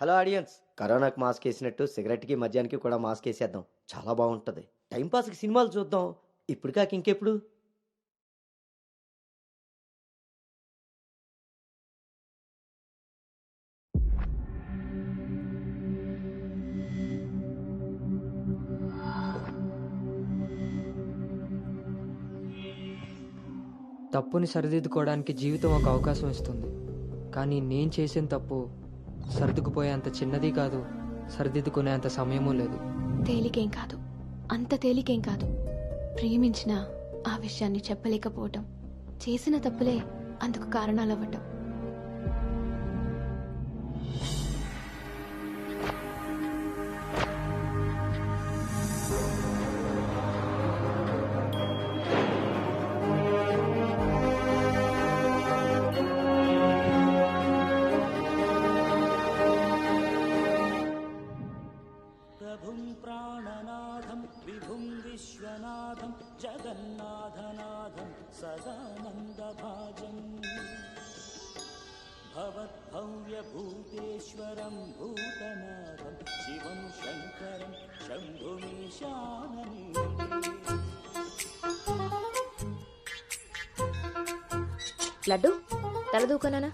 Hello audience, కరోనాకి mask వేసినట్టు సిగరెట్కి మద్యానికి కూడా మాస్క్ వేసేద్దాం. చాలా బాగుంటుంది. టైంపాస్కి సినిమాలు చూద్దాం. ఇప్పుడు కాక ఇంకెప్పుడు. తప్పుని సరిదిద్దుకోవడానికి జీవితం ఒక అవకాశం ఇస్తుంది. కానీ నేను చేసిన తప్పు సర్దుకుపోయేంత చిన్నది కాదు, సరిదిద్దుకునేంత సమయమూ లేదు. తేలికేం కాదు, అంత తేలికేం కాదు. ప్రేమించిన ఆ విషయాన్ని చెప్పలేకపోవటం, చేసిన తప్పులే అందుకు కారణాలవ్వటం. ప్రభుం ప్రాణనాథం విభుం విశ్వనాథం జగన్నాథనాథం సదానందభాజం భవద్భవ్యభూతేశ్వరం భూతనాథం శివం శంకరం శంభుమీశానని. లడ్డు తలదూకనా?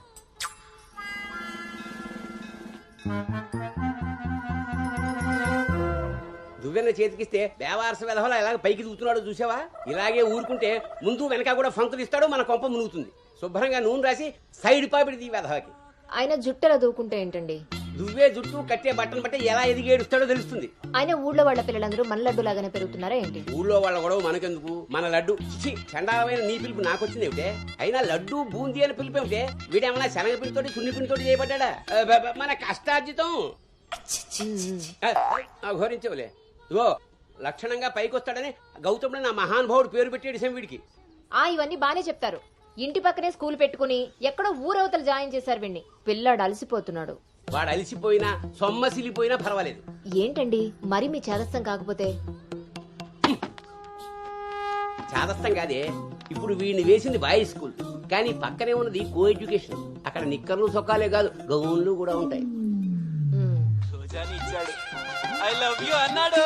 దువ్వెన చేతికిస్తే దేవారస వెధవలా ఇలాగ పైకి దూకుతున్నాడు చూసావా? ఇలాగే ఊరుకుంటే ముందు వెనక కూడా ఫంకులు ఇస్తాడు, మన కొంప మునుగుతుంది. శుభ్రంగా నూనె రాసి సైడ్ పాపిడి వెధవకి. ఆయన జుట్టెలా దూకుంటే ఏంటండి? దువ్వే జుట్టు కట్టే బట్టను బట్టి ఎలా ఎదిగి ఏడుస్తాడో తెలుస్తుంది. ఆయన ఊళ్ళో వాళ్ళ పిల్లలందరూ మన లడ్డు లాగానే పెరుగుతున్నారా ఏంటి? ఊళ్ళో వాళ్ళ గొడవ మనకెందుకు? మన లడ్డు ఛీ, చండాలమైన నీ పిలుపు నాకొచ్చింది ఏమిటే? అయినా లడ్డు బూందీ అని పిలుపు ఏమిటే? వీడేమన్నా శనగపిండితోటి సున్నిపిండితోటి చేయబడ్డా? మన కష్టార్జితం ఘోరించవులే. ఇగో లక్షణంగా పైకొస్తాడని గౌతముడు నా మహానుభావుడు పేరు పెట్టాడు వీడికి. ఇవన్నీ బానే చెప్తారు. ఇంటి పక్కనే స్కూల్ పెట్టుకుని ఎక్కడో ఊరవతలు జాయిన్ చేశారు వీడిని. పిల్లాడు అలసిపోతున్నాడు. వాడు అలిసిపోయినా సొమ్మసిలిపోయినా పర్వాలేదు. ఏంటండి మరి మీ చేదస్తం కాకపోతే? చాదస్తం కాదే, ఇప్పుడు వీడిని వేసింది బాయ్స్ స్కూల్, కానీ పక్కనే ఉన్నది కో ఎడ్యుకేషన్. అక్కడ నిక్కర్లు సొక్కాలే కాదు, గౌన్లు కూడా ఉంటాయి. ఐ లవ్ యు అన్నాడు.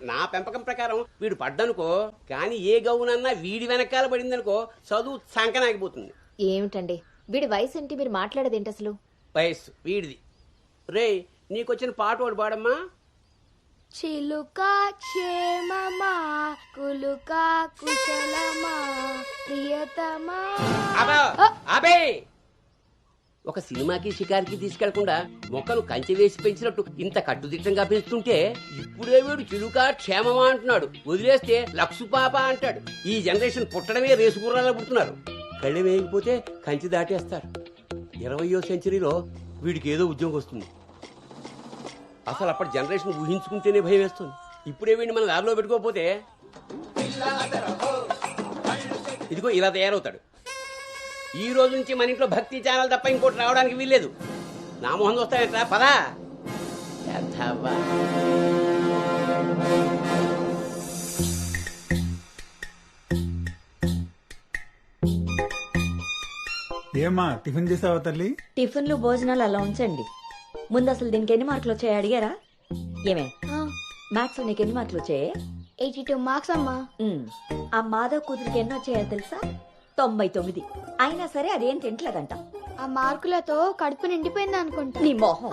నా పెంపకం ప్రకారం వీడు పడ్డనుకో, కానీ ఏ గౌనన్నా వీడి వెనకాల పడిందనుకో చదువు సంకనాగిపోతుంది. ఏమిటండి వీడి వయసు ఏంటి? మీరు మాట్లాడేదేంటి అసలు? వయస్సు వీడిది. రే, నీకొచ్చిన పాట వాడు పాడమ్మా. చిలుక క్షేమమా కులుక కుశలమా ప్రియతమా. అబే, ఒక సినిమాకి షికారికి తీసుకెళ్లకుండా మొక్కను కంచె వేసి పెంచినట్టు ఇంత కట్టుదిట్టంగా పెంచుతుంటే ఇప్పుడే వీడు చిలుక క్షేమమా అంటున్నాడు. వదిలేస్తే లక్సు పాప అంటాడు. ఈ జనరేషన్ పుట్టడమే రేసుగుర్రాలా పుడుతున్నారు. కళ్ళె వేయకపోతే కంచె దాటేస్తారు. 20వ సెంచరీలో వీడికి ఏదో ఉద్యోగం వస్తుంది. అసలు అప్పటి జనరేషన్ ఊహించుకుంటేనే భయం వేస్తుంది. ఇప్పుడే వీడిని మనం దారిలో పెట్టుకోకపోతే ఇదిగో ఇలా తయారవుతాడు. ఈ రోజు నుంచి మన ఇంట్లో భక్తి ఛానల్ తప్ప ఇంకోటి రావడానికి వీల్లేదు. నా మొహం వస్తాయంట పదా. ఏమ్మా టిఫిన్ చేసావా తల్లి? టిఫిన్లు భోజనాలు అలా ఉంచండి. ముందు అసలు దీనికి ఎన్ని మార్కులు వచ్చాయి అడిగారా? ఏమే మ్యాథ్స్ నీకు ఎన్ని మార్కులు వచ్చాయి? 82 మార్క్స్ అమ్మా. ఆ మాధవ్ కూతురికి ఎన్ని వచ్చాయో తెలుసా? 99. అయినా సరే అదేం తింటలేదంట. ఆ మార్కులతో కడుపు నిండిపోయింది అనుకుంటా. నీ మొహం.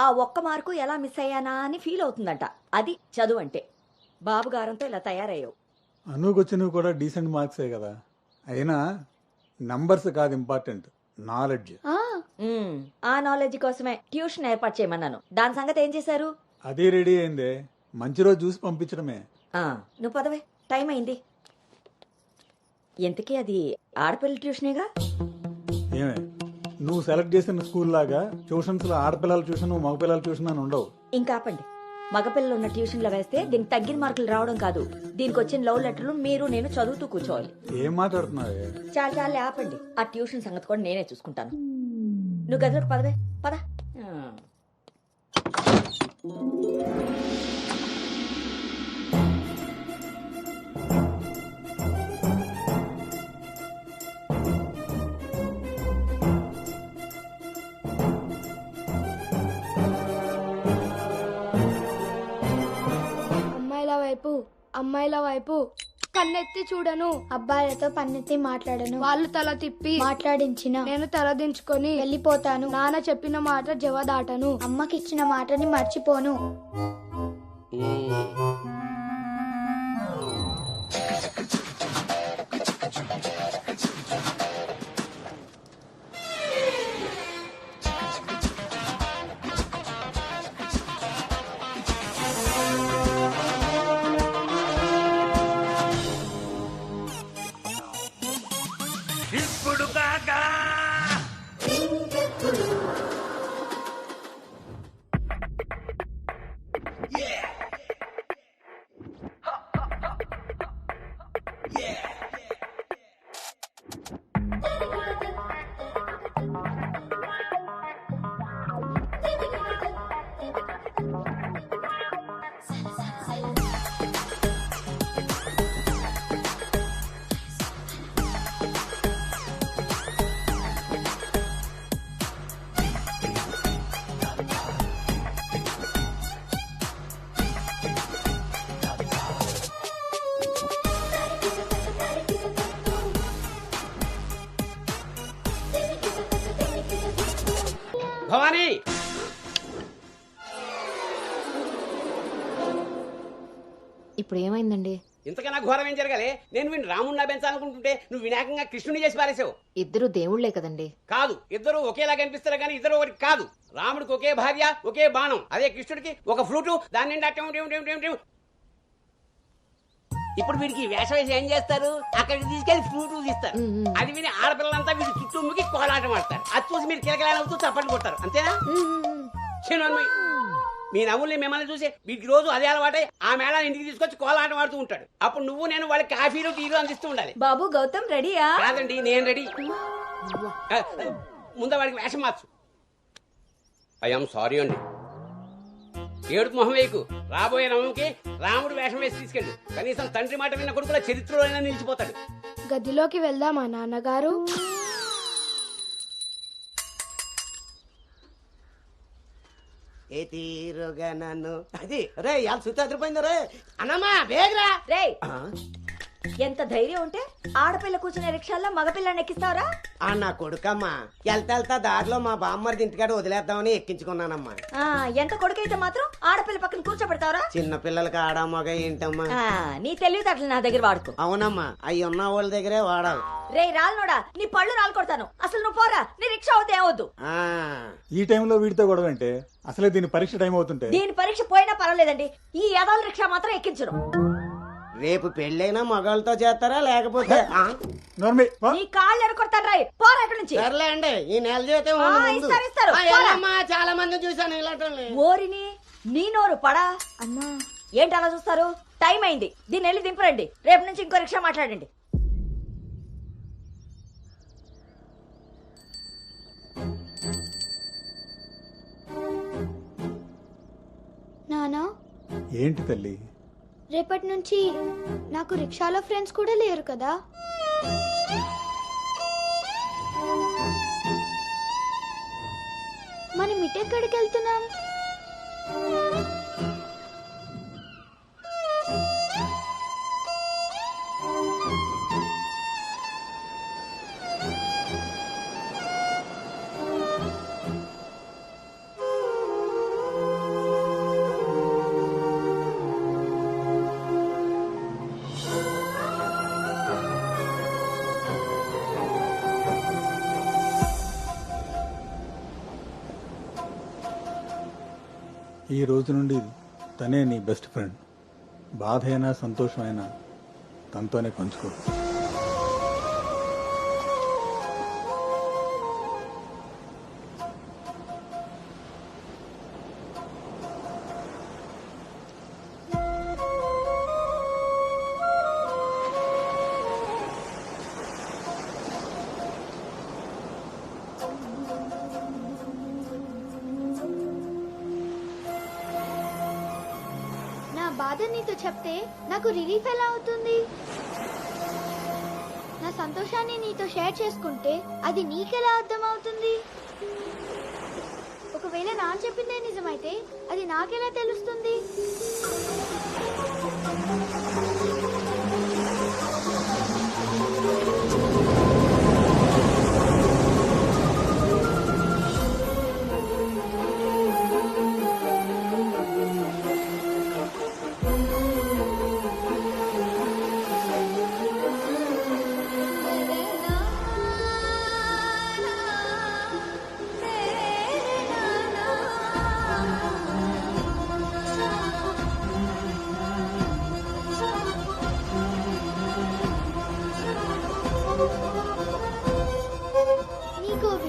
ఆ ఒక్క మార్కు ఎలా మిస్ అయ్యానా అని ఫీల్ అవుతుందంట. అది చదువు అంటే. బాబు గారంతో ఇలా తయారయ్యావు. అనుకొచ్చినవి కూడా డీసెంట్ మార్క్సే కదా. అయినా నంబర్స్ కాదు ఇంపార్టెంట్, నాలెడ్జ్. ఆ నాలెడ్జ్ కోసమే ట్యూషన్ ఏర్పాటు చేయమన్నాను. దాని సంగతి ఏం చేశారు? అది రెడీ అయిందే, మంచి రోజు చూసి పంపించడమే. నువ్వు పదవే, టైం అయింది. ఎంతకీ అది ఆడపిల్ల ట్యూషనేగా? ఏమే, నువ్వు సెలెక్ట్ చేసిన స్కూల్ లాగా ట్యూషన్స్ లో ఆడపిల్లల ట్యూషన్ మగపిల్లల ట్యూషన్ అని ఉండవు. ఇంకా ఆపండి. మగపిల్లలు ఉన్న ట్యూషన్లో వేస్తే దీనికి తగ్గిన మార్కులు రావడం కాదు, దీనికి వచ్చిన లవ్ లెటర్లు మీరు నేను చదువుతూ కూర్చోవాలి. ఏం మాట్లాడుతున్నావే? చాలా ఆపండి. ఆ ట్యూషన్ సంగతి కూడా నేనే చూసుకుంటాను. నువ్వు గదిలోకి పదవే, పద. అమ్మాయిల వైపు కన్నెత్తి చూడను, అబ్బాయిలతో పన్నెత్తి మాట్లాడను, వాళ్ళు తల తిప్పి మాట్లాడించిన నేను తల దించుకొని వెళ్ళిపోతాను, నాన్న చెప్పిన మాట జవదాటను, అమ్మకిచ్చిన మాటని మర్చిపోను. ఇప్పుడు కాగా భవానీ, ఇప్పుడు ఏమైందండి? ఇంతకన్నా ఘోరం ఏం జరగాలి? నేను వీడిని రాముడిని పెంచాలనుకుంటుంటే నువ్వు వినాయకంగా కృష్ణుని చేసి పారేసావు. ఇద్దరు దేవుళ్లే కదండి. కాదు, ఇద్దరు ఒకేలా కనిపిస్తారు కానీ ఇద్దరు ఒకటి కాదు. రాముడికి ఒకే భార్య, ఒకే బాణం. అదే కృష్ణుడికి ఒక ఫ్లూటు, దాని నిండా టిం టిం టిం టిం టిం. ఇప్పుడు వీడికి వేషం వేసి ఏం చేస్తారు? అక్కడికి తీసుకెళ్లి ఫ్లూటు తీస్తారు. అది విని ఆడపిల్లలంతా వీడి చుట్టూ ముగి కోలాటం ఆడతారు. అది చూసి మీరు కిలకలాడుతూ చప్పట్లు కొడతారు. అంతేనా? చిన్నమ్మాయి, మీ నవ్వుల్ని మిమ్మల్ని చూసి వీడికి రోజు అదే అలవాటై ఆ మేళాన్ని ఇంటికి తీసుకొచ్చి కోలాటం ఆడుతూ ఉంటాడు. అప్పుడు నువ్వు నేను వాళ్ళకి కాఫీలు టీలు అందిస్తూ ఉండాలి. బాబు గౌతమ్ రెడీయా? కాదండి, నేను రెడీ. ముందు వాడికి వేషం మార్చు. ఐఎమ్ సారీ అండి. ఏడుపు మొహం వేయకు. రాబోయే నవంకి రాముడు వేషం వేసి తీసుకెళ్ళు. కనీసం తండ్రి మాట విన్న కొడుకుల చరిత్రలో నిలిచిపోతాడు. గదిలోకి వెళ్దామా నాన్నగారు? ఏ తీరుగా నన్ను అది రే ఇవాళ సుత్తి అదిరిపోయింది రే అన్నమ్మా వేగరా రే, ఎంత ధైర్యం ఉంటే ఆడపిల్ల కూర్చునే రిక్షాల్లో మగపిల్లని ఎక్కిస్తావరా? నా కొడుకమ్మా వెళ్తా దారిలో మా బామ్మర్ది ఇంటికాడ వదిలేద్దామని ఎక్కించుకున్నానమ్మా. ఎంత కొడుకైతే మాత్రం ఆడపిల్ల పక్కన కూర్చోబెడతావరా? చిన్న పిల్లలకి ఆడా మగ ఏంటమ్మా? నీ తెలివితేటలు నా దగ్గర వాడుకో. అవునమ్మా, అవి ఉన్న వాళ్ళ దగ్గరే వాడాలి. రే రాల్నోడా, నీ పళ్ళు రాలు కొడతాను. అసలు నువ్వు పోరా, నీ రిక్షా అవుతే ఏవద్దు. ఈ టైంలో వీడితో గొడవ అంటే అసలే దీని పరీక్ష టైం అవుతుంటే. దీని పరీక్ష పోయినా పర్వాలేదండి, ఈ యదాల రిక్షా మాత్రం ఎక్కించరు. రేపు పెళ్ళైనా మగాళ్ళతో చేస్తారా లేకపోతే నీ కాళ్ళు ఎరకొడతాను రాయ్, పోరా ఇక్కడి నుంచి. సర్లే అండి, ఈ నెల జీతం ఇస్తారు. చాలా మంది చూసాను ఇలాంటి. ఓరిని నీ నోరు పడా అన్నా. ఏంటి అలా చూస్తారు? టైం అయింది, దీన్ని వెళ్ళి దింపరండి. రేపు నుంచి ఇంకో రిక్షా మాట్లాడండి. నానా, ఏంటి తల్లి? రేపటి నుంచి నాకు రిక్షాలో ఫ్రెండ్స్ కూడా లేరు కదా? మనం ఇటెక్కడికి వెళ్తున్నాం? ఈ రోజు నుండి తనే నీ బెస్ట్ ఫ్రెండ్. బాధ అయినా సంతోషమైనా తనతోనే పంచుకో. బాధ నీతో చెప్తే నాకు రిలీఫ్ ఎలా అవుతుంది? నా సంతోషాన్ని నీతో షేర్ చేసుకుంటే అది నీకెలా అర్థం అవుతుంది? ఒకవేళ నాన్న చెప్పిందే నిజమైతే అది నాకెలా తెలుస్తుంది?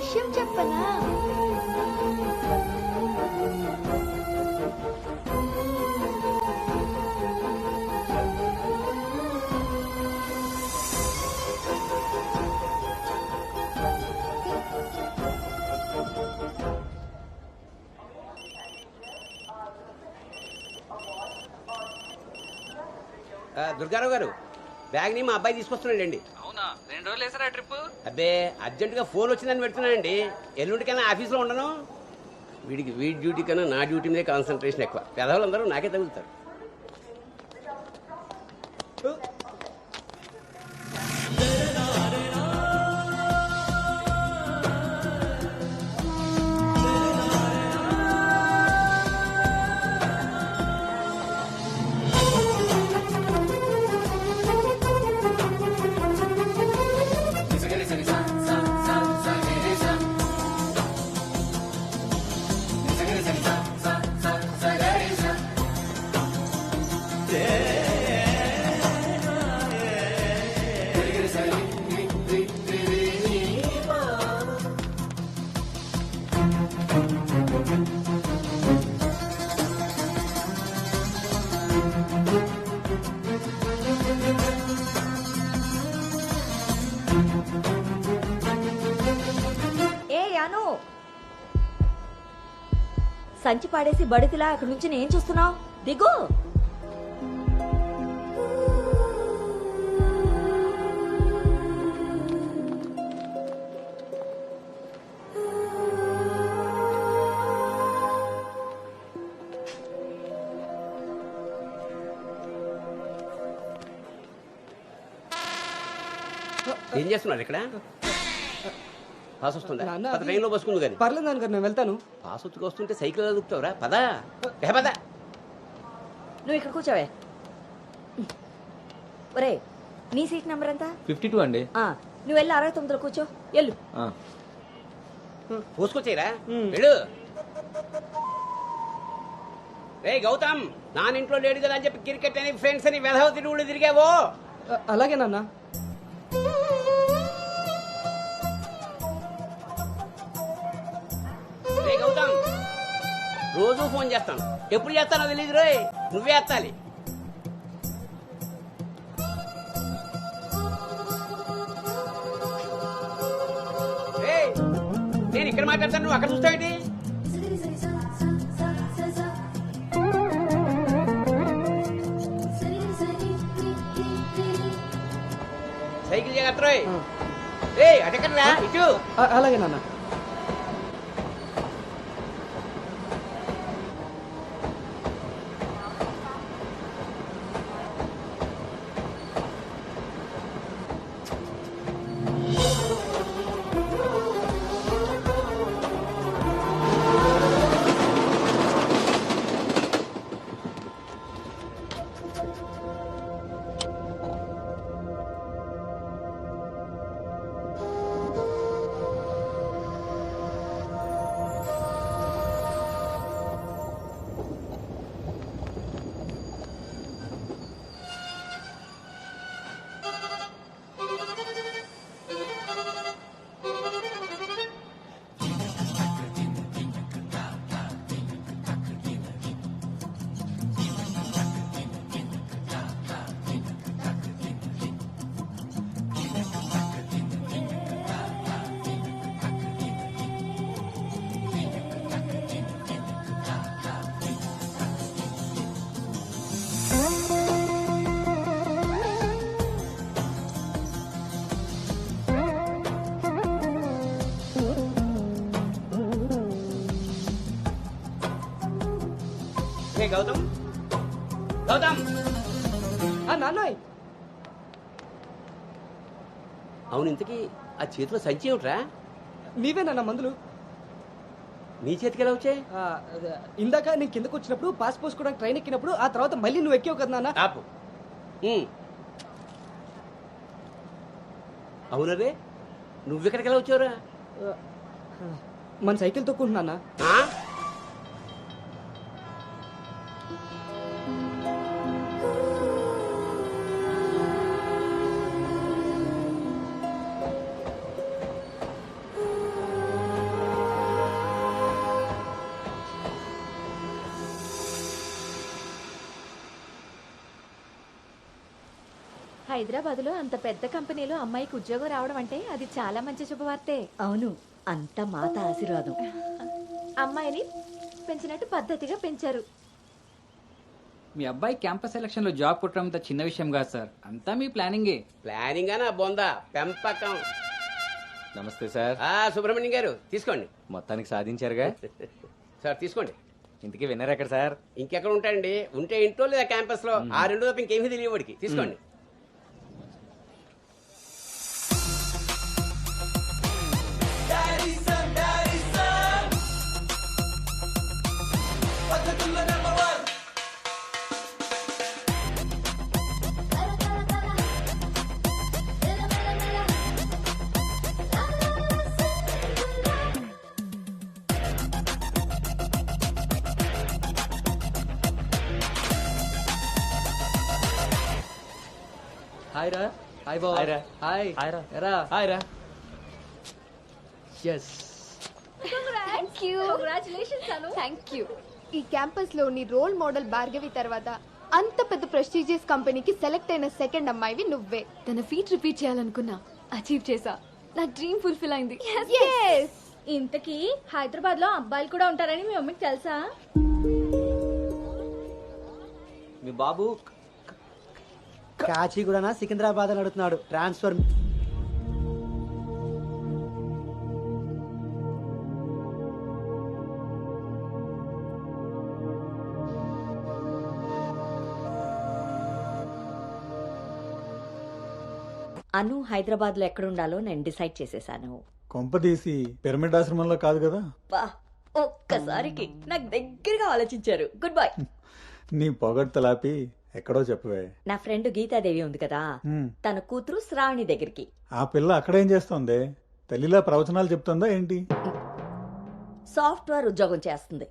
విషయం చెప్పనా? దుర్గారావు గారు, బ్యాగ్ని మా అబ్బాయి తీసుకొస్తున్నాడండి. అవునా, 2 రోజులు వేసారా ట్రిప్? అబ్బే, అర్జెంటుగా ఫోన్ వచ్చిందని పెడుతున్నానండి. ఎల్లుండికైనా ఆఫీస్లో ఉండను. వీడి డ్యూటీ కన్నా నా డ్యూటీ మీదే కాన్సన్ట్రేషన్ ఎక్కువ. పెదవులందరూ నాకే తగులుతారు. సంచి పాడేసి బడితిలా అక్కడి నుంచి ఏం చూస్తున్నావు? దిగు. ఏం చేస్తున్నారు ఇక్కడ? పాస్ వస్తుందా? ట్రైన్లో బస్సుకుంది కానీ. పర్లేదు నాన్నగారు, నేను వెళ్తాను. పాస్ వచ్చుకు వస్తుంటే సైకిల్ అదుగుతావురా? పదా పద. నువ్వు ఇక్కడ కూర్చోవే. ఒరే, నీ సీట్ నెంబర్ ఎంత? 52 అండి. నువ్వు వెళ్ళి 69లో కూర్చో. వెళ్ళు. పోసుకొచ్చాయిరా, వెళ్ళు. రే గౌతమ్, నానింట్లో లేడు కదా అని చెప్పి క్రికెట్ అని ఫ్రెండ్స్ అని వెధవ తిరుగుళ్ళు తిరిగావో. అలాగే నాన్న. రే గౌతమ్, రోజు ఫోన్ చేస్తాను. ఎప్పుడు చేస్తానో తెలియదు రోయ్, నువ్వే ఎత్తాలి. నేను ఇక్కడ మాట్లాడతాను, నువ్వు అక్కడ చూస్తావేంటి? సైకిల్ జాగ్రత్త రోయ్. అటెక్కడరా? ఇటు. అలాగే నాన్న. గౌతమ్, గౌతమ్. నాన్నయ్, అవును, ఇంతకీ ఆ చేతిలో సంచి ఏమిట్రా? నీవే నాన్న మందులు. నీ చేతికి ఎలా వచ్చాయి? ఇందాక నేను కిందకు వచ్చినప్పుడు పాస్ పోసుకోవడానికి ట్రైన్ ఎక్కినప్పుడు, ఆ తర్వాత మళ్ళీ నువ్వు ఎక్కావు కదా నాన్న. ఆపు. అవునరే, నువ్వెక్కడికి ఎలా వచ్చావురా? మన సైకిల్ తొక్కుంటున్నా. హైదరాబాద్ లో అంత పెద్ద కంపెనీలో అమ్మాయికి ఉద్యోగం రావడం అంటే అది చాలా మంచి శుభవార్తే. అవును, అంతా మాత ఆశీర్వాదం. అమ్మాయిని పెంచినట్టు పద్ధతిగా పెంచారు. మీ అబ్బాయి క్యాంపస్ సెలక్షన్ లో జాబ్ కొట్టడం చిన్న విషయం కాదు సార్, అంతా మీ ప్లానింగే. ప్లానింగ్ అనా బొందా పెంపకం. నమస్తే సార్. సుబ్రహ్మణ్యం గారు తీసుకోండి. మొత్తానికి సాధించారుగా. సార్ తీసుకోండి. ఇంతకీ విన్నర్ ఎక్కడ సార్? ఇంకెక్కడ ఉంటాయండి, ఉంటే ఇంట్లో లేదా క్యాంపస్ లో. ఆ రెండు తప్ప ఇంకేమీ తెలియదు వాడికి. తీసుకోండి. హాయ్ రా. హాయ్ బాబు. హాయ్ రా. హాయ్. హాయ్ రా. ఎరా. హాయ్ రా. Yes. Thank you. Congratulations Anu. Thank you. ఈ క్యాంపస్ లో నీ రోల్ మోడల్ భార్గవి తర్వాత అంత పెద్ద ప్రెస్టీజియస్ కంపెనీకి సెలెక్ట్ అయిన సెకండ్ అమ్మాయివి నువ్వే. తన ఫీట్ రిపీట్ చేయాలనుకున్నా, అచీవ్ చేసా. నా డ్రీమ్ ఫుల్ఫిల్ అయింది. ఇంతకీ హైదరాబాద్ లో అబ్బాయిలు కూడా ఉంటారని మీ మమ్మీకి తెలుసా? మీ బాబు కాచిగూడనా సికింద్రాబాద్ అని అడుగుతున్నాడు. ట్రాన్స్ఫర్. అను హైదరాబాద్ లో ఎక్కడుండాలో నేను డిసైడ్ చేసేసాను. కొంపదీసి పిరమిడ్ ఆశ్రమంలో కాదు కదా? బా, ఒక్కసారికి నాకు దగ్గరగా ఆలోచించారు. Good bye. నీ పొగడ్తలాపి ఎక్కడో చెప్పవే. నా ఫ్రెండ్ గీతాదేవి ఉంది కదా, హ్మ్. తన కూతురు శ్రావణి దగ్గరికి. ఆ పిల్ల అక్కడేం చేస్తోంది? తల్లిలా ప్రవచనాలు చెప్తుందా ఏంటి? సాఫ్ట్వేర్ ఉద్యోగం చేస్తుంది.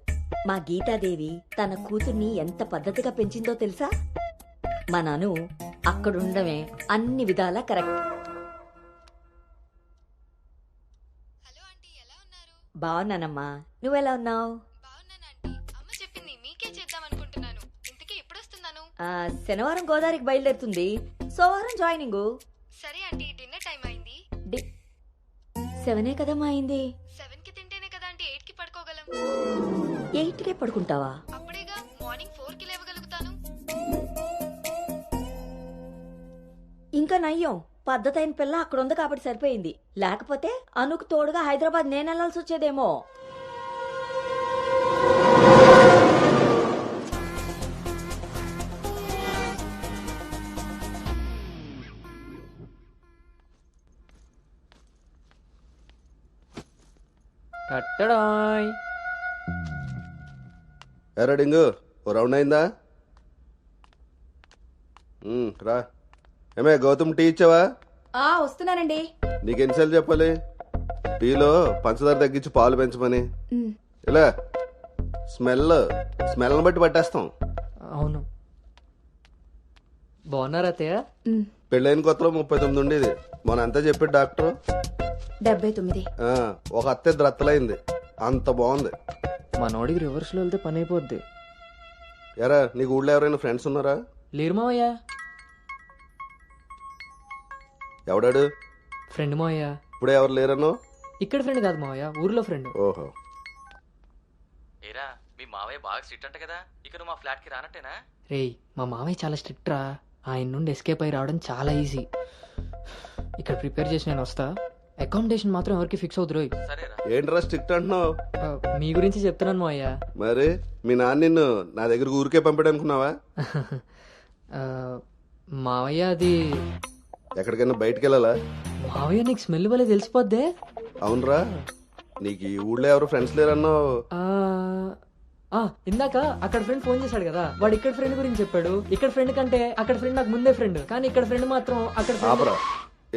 మా గీతాదేవి తన కూతుర్ని ఎంత పద్ధతిగా పెంచిందో తెలుసా? మా నాను అక్కడుండమే అన్ని విధాలా కరెక్ట్. బాగున్నానమ్మా, నువ్వెలా ఉన్నావు? శనివారం గోదావరికి బయలుదేరుతుంది, సోమవారం జాయినింగ్. సరే ఆంటీ, డిన్నర్ టైం అయింది. 7 కదమ్మా అయింది. 7 కి తింటేనే కదా ఆంటీ 8 కి పడుకోగలం. 8కే పడుకుంటావా? అప్పుడేగా మార్నింగ్ 4 కి లేవగలుగుతాను. ఇంకా నయ్యం, పద్ధతైన పిల్ల అక్కడ ఉంది కాబట్టి సరిపోయింది. లేకపోతే అనుకు తోడుగా హైదరాబాద్ నేను వెళ్లాల్సి వచ్చేదేమో. టట్టడాయ్. ఎరా డింగు, ఓ రౌండ్ అయిందా? రా. ఏమే గౌతమ్, టీ ఇచ్చావా? వస్తున్నానండి. నీకెన్నిసార్లు చెప్పాలి టీలో పంచదార తగ్గించి పాలు పెంచమని? ఇలా స్మెల్ని బట్టి పట్టేస్తాం. అవును. బాగున్నారా అత్తయ్య? పెళ్ళైన కొత్తలో 39 ఉండేది, మన అంతా చెప్పాడు డాక్టర్. 79. ఒక అత్తే ద్రత్తలైంది, అంత బాగుంది. మనోడికి రివర్స్ లో వెళ్తే పని అయిపోద్ది. ఎరా, నీకు ఊళ్ళో ఎవరైనా ఫ్రెండ్స్ ఉన్నారా? లేరు మావయ్య. ఎవడాడు? ఫ్రెండ్ మావయ్య. ఇప్పుడే ఎవరు లేరను? ఇక్కడ ఫ్రెండ్ కాదు మావయ్య, ఊర్లో ఫ్రెండ్. ఓహో. ఏరా, మీ మావయ్య బాగా స్ట్రిక్ట్ అంట కదా, ఇక నువ్వు మా ఫ్లాట్ కి రానట్టేనా? రేయ్, మా మావయ్య చాలా స్ట్రిక్ట్ రా. ఆయన నుండి ఎస్కేప్ అయి రావడం చాలా ఈజీ. ఇక్కడ ప్రిపేర్ చేసి నేను వస్తా. అకామిడేషన్ మాత్రం ఎవరికి ఫిక్స్ అవుతురోయ్. ఏంట్రా స్ట్రిక్ట్ అంటున్నావు? మీ గురించి చెప్తున్నాను మావయ్య. మరి మీ నాన్న నిన్ను నా దగ్గర ఊరికే పంపాడనుకున్నావా? మావయ్య అది ఎక్కడికైనా బయటకు వెళ్ళాలా? మావయ్య నీకు స్మెల్ వల్లే తెలిసిపోద్దే. అవునరా, నీకు ఈ ఊళ్ళో ఎవరు ఫ్రెండ్స్ లేరన్నావు. ఇందాక అక్కడ ఫ్రెండ్ ఫోన్ చేశాడు కదా, వాడు ఇక్కడ ఫ్రెండ్ గురించి చెప్పాడు. ఇక్కడ ఫ్రెండ్ కంటే అక్కడ ఫ్రెండ్ నాకు ముందే ఫ్రెండ్, కానీ ఇక్కడ ఫ్రెండ్ మాత్రం అక్కడ ఆపరా,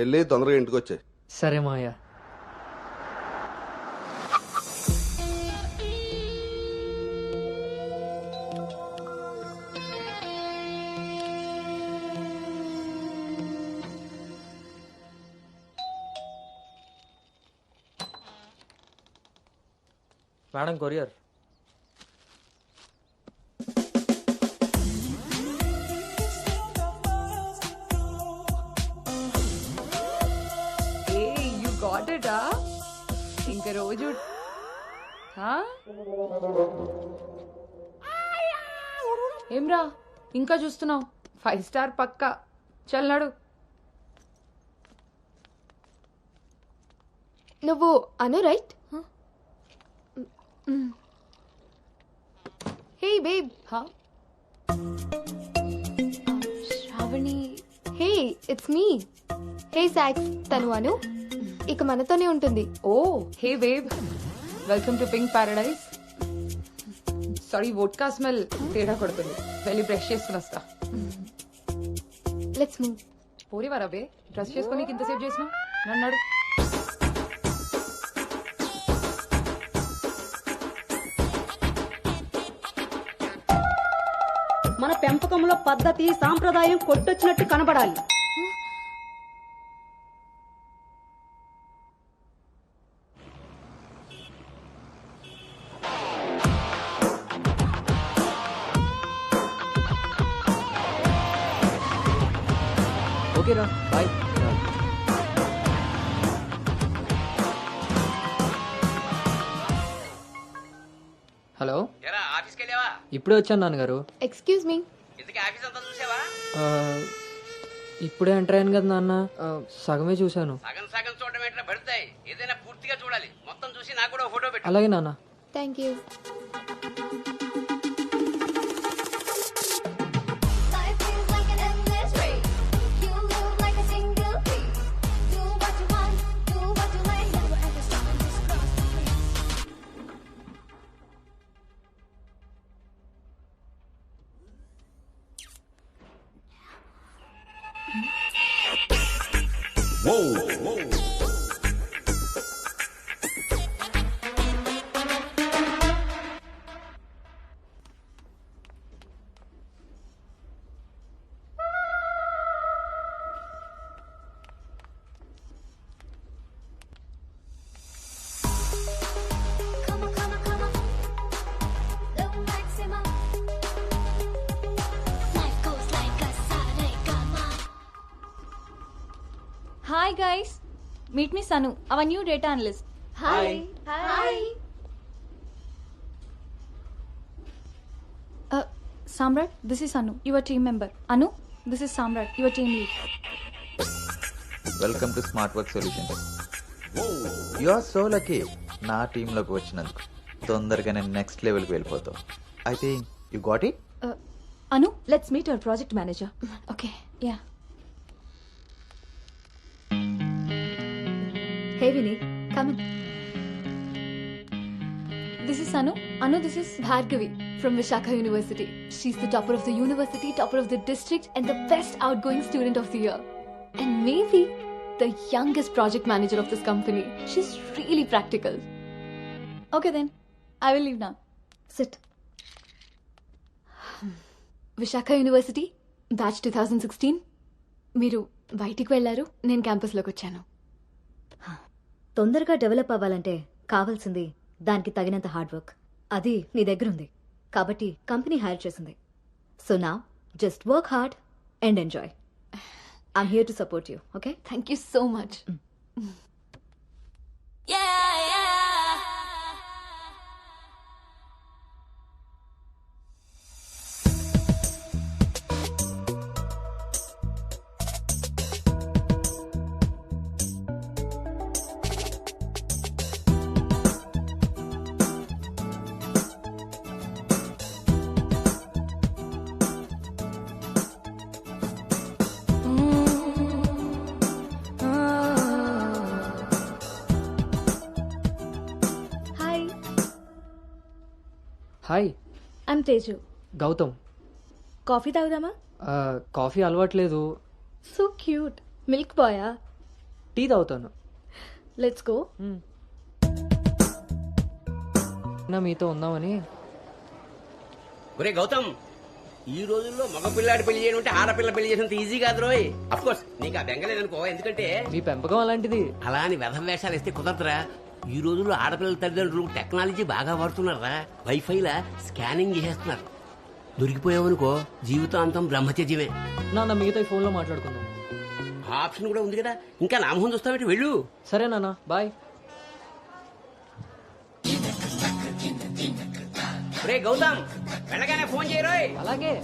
వెళ్ళి తొందరగా ఇంటికి వచ్చాయి. సరే మావయ్య. Madam, courier. గాట్ ఇట్ ఇంక రోజు ఏమ్రా ఇంకా చూస్తున్నావు 5 స్టార్ పక్కా చల్నాడు. నువ్వు Anu right? Hey babe. Shravani. Hey it's me. Hey సాక్స్, తను అను ఇక మనతోనే ఉంటుంది. Oh hey babe, welcome to pink paradise. Sorry vodka smell తేడా కొడుతుంది, వెళ్ళి బ్రష్ చేసుకుని వస్తా. Let's move. పోరివారా బే, డ్రెస్ చేసుకొని ఇంతసేపు చేసినా నన్నాడు. మన పెంపకంలో పద్ధతి సాంప్రదాయం కొట్టొచ్చినట్టు కనబడాలి. ఓకేరా బాయ్. హలో, ఆఫీస్కి వెళ్ళావా? ఇప్పుడే వచ్చాను నాన్నగారు. Excuse me. ఇంతకీ ఆఫీస్ అంతా చూసావా? ఆ, ఇప్పుడే ఎంటర్ అయ్యాను కదా నాన్న, సగమే చూశాను. సగం సగం చూడడం ఏంటో పడతాయి, ఏదైనా పూర్తిగా చూడాలి. మొత్తం చూసి నాకు కూడా ఫోటో పెట్టు. అలాగే నాన్న. Thank you. Hi guys, meet me Sanu, our new data analyst. Hi. Hi. Samrat, this is Anu, your team member. Anu, this is Samrat, your team lead. Welcome to smart work solutions. You are so lucky నా టీంలోకి వచ్చినందుకు. తొందరగానే next లెవెల్కి వెళ్ళిపోతావు. I think you got it. Anu, let's meet our project manager. Okay, yeah. Hey Vinny, come in. This is Anu. Anu, this is Bhargavi from Vishakha University. She's the topper of the university, topper of the district, and the best outgoing student of the year. And maybe the youngest project manager of this company. She's really practical. Okay then, I will leave now. Sit. Visakha university batch 2016. మీరు బయటికి వెళ్ళారు, నేను క్యాంపస్లోకి వచ్చాను. తొందరగా develop అవ్వాలంటే కావాల్సింది దానికి తగినంత హార్డ్ వర్క్. అది నీ దగ్గర ఉంది కాబట్టి కంపెనీ హైర్ చేసింది. So now just work hard and enjoy. I'm here to support you. Okay, thank you so much. Hi, I'm Teju. Gautham. Coffee తాగుదామా? కాఫీ అలవాట్లేదు. So cute. మిల్క్ బాయా? టీ తాగుతాను. Let's go. నా మీతో ఉందామని. ఒరే గౌతమ్, ఈ రోజుల్లో మగ పిల్లాడి పెళ్లి చేయడం అంటే ఆడపిల్ల పెళ్లి చేసినంత ఈజీ కాదు రోయ్. అఫ్ కోర్స్ నీకు ఆ బెంగలేదనుకో, ఎందుకంటే మీ పెంపకం అలాంటిది. అలా అని వ్యధ వేషాలు వేస్తే కుదరదురా. ఈ రోజుల్లో ఆడపిల్లల తల్లిదండ్రులు టెక్నాలజీ బాగా వాడుతున్నారా. వైఫైలా స్కానింగ్ చేసేస్తున్నారు. దొరికిపోయావనుకో జీవితాంతం బ్రహ్మచర్యమే. నా మిగతా ఫోన్లో మాట్లాడుకుందాం. ఆ ఆప్షన్ కూడా ఉంది కదా, ఇంకా నా మొహం చూస్తావేంటి, వెళ్ళు. సరే నాన్న, బాయ్. రే గౌతమ్, వెళ్ళగానే ఫోన్ చేయరోయ్. అలాగే.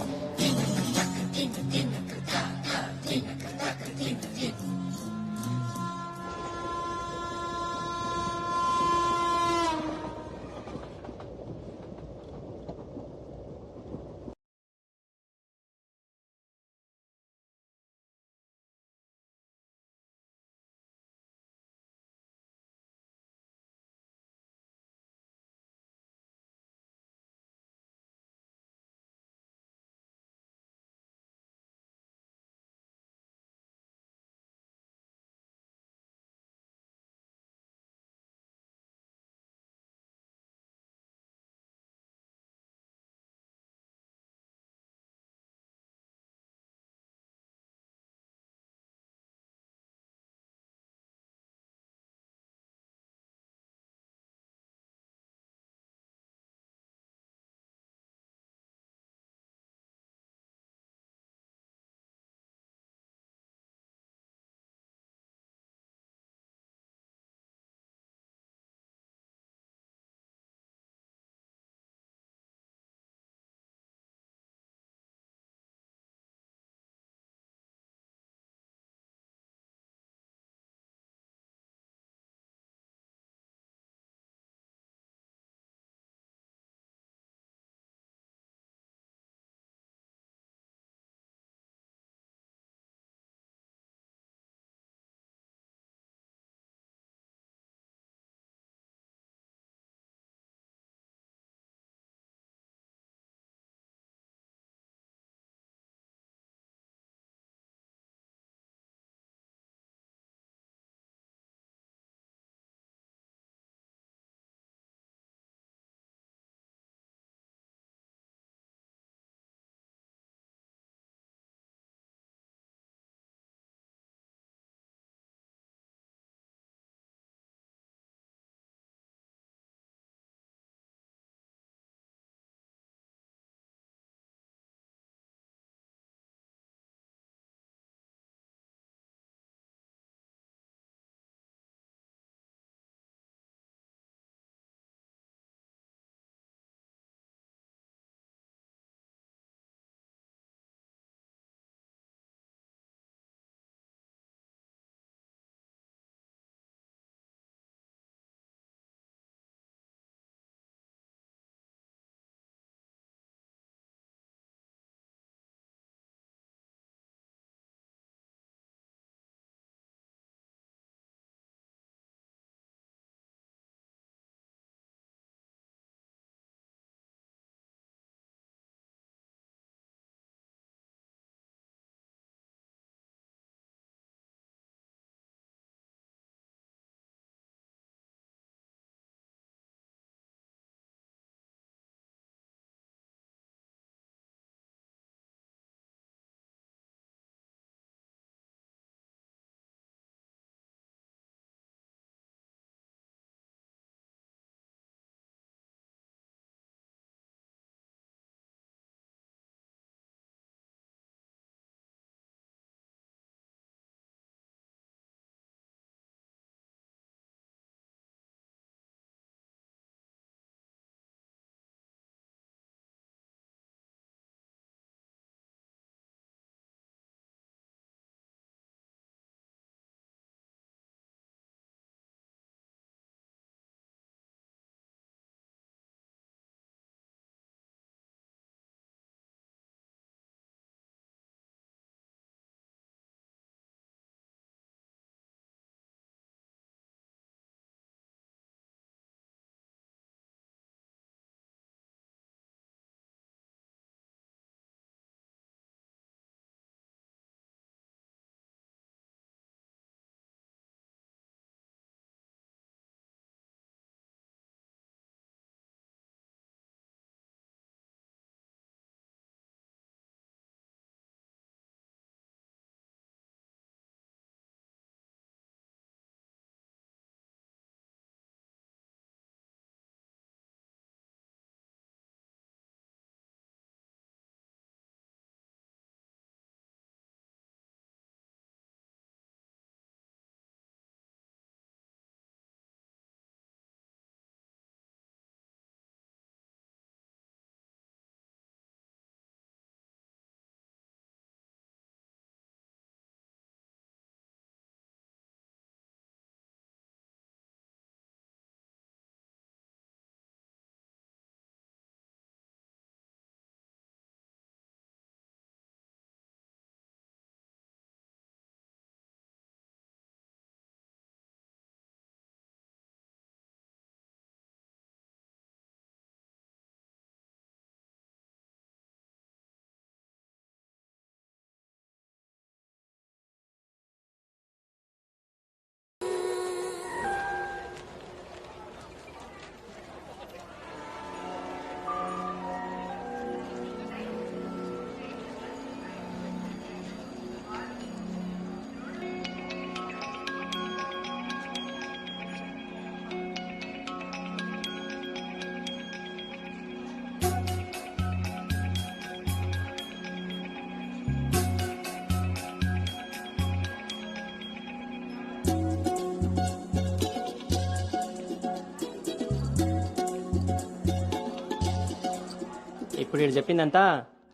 ఇప్పుడు వీడు చెప్పిందంతా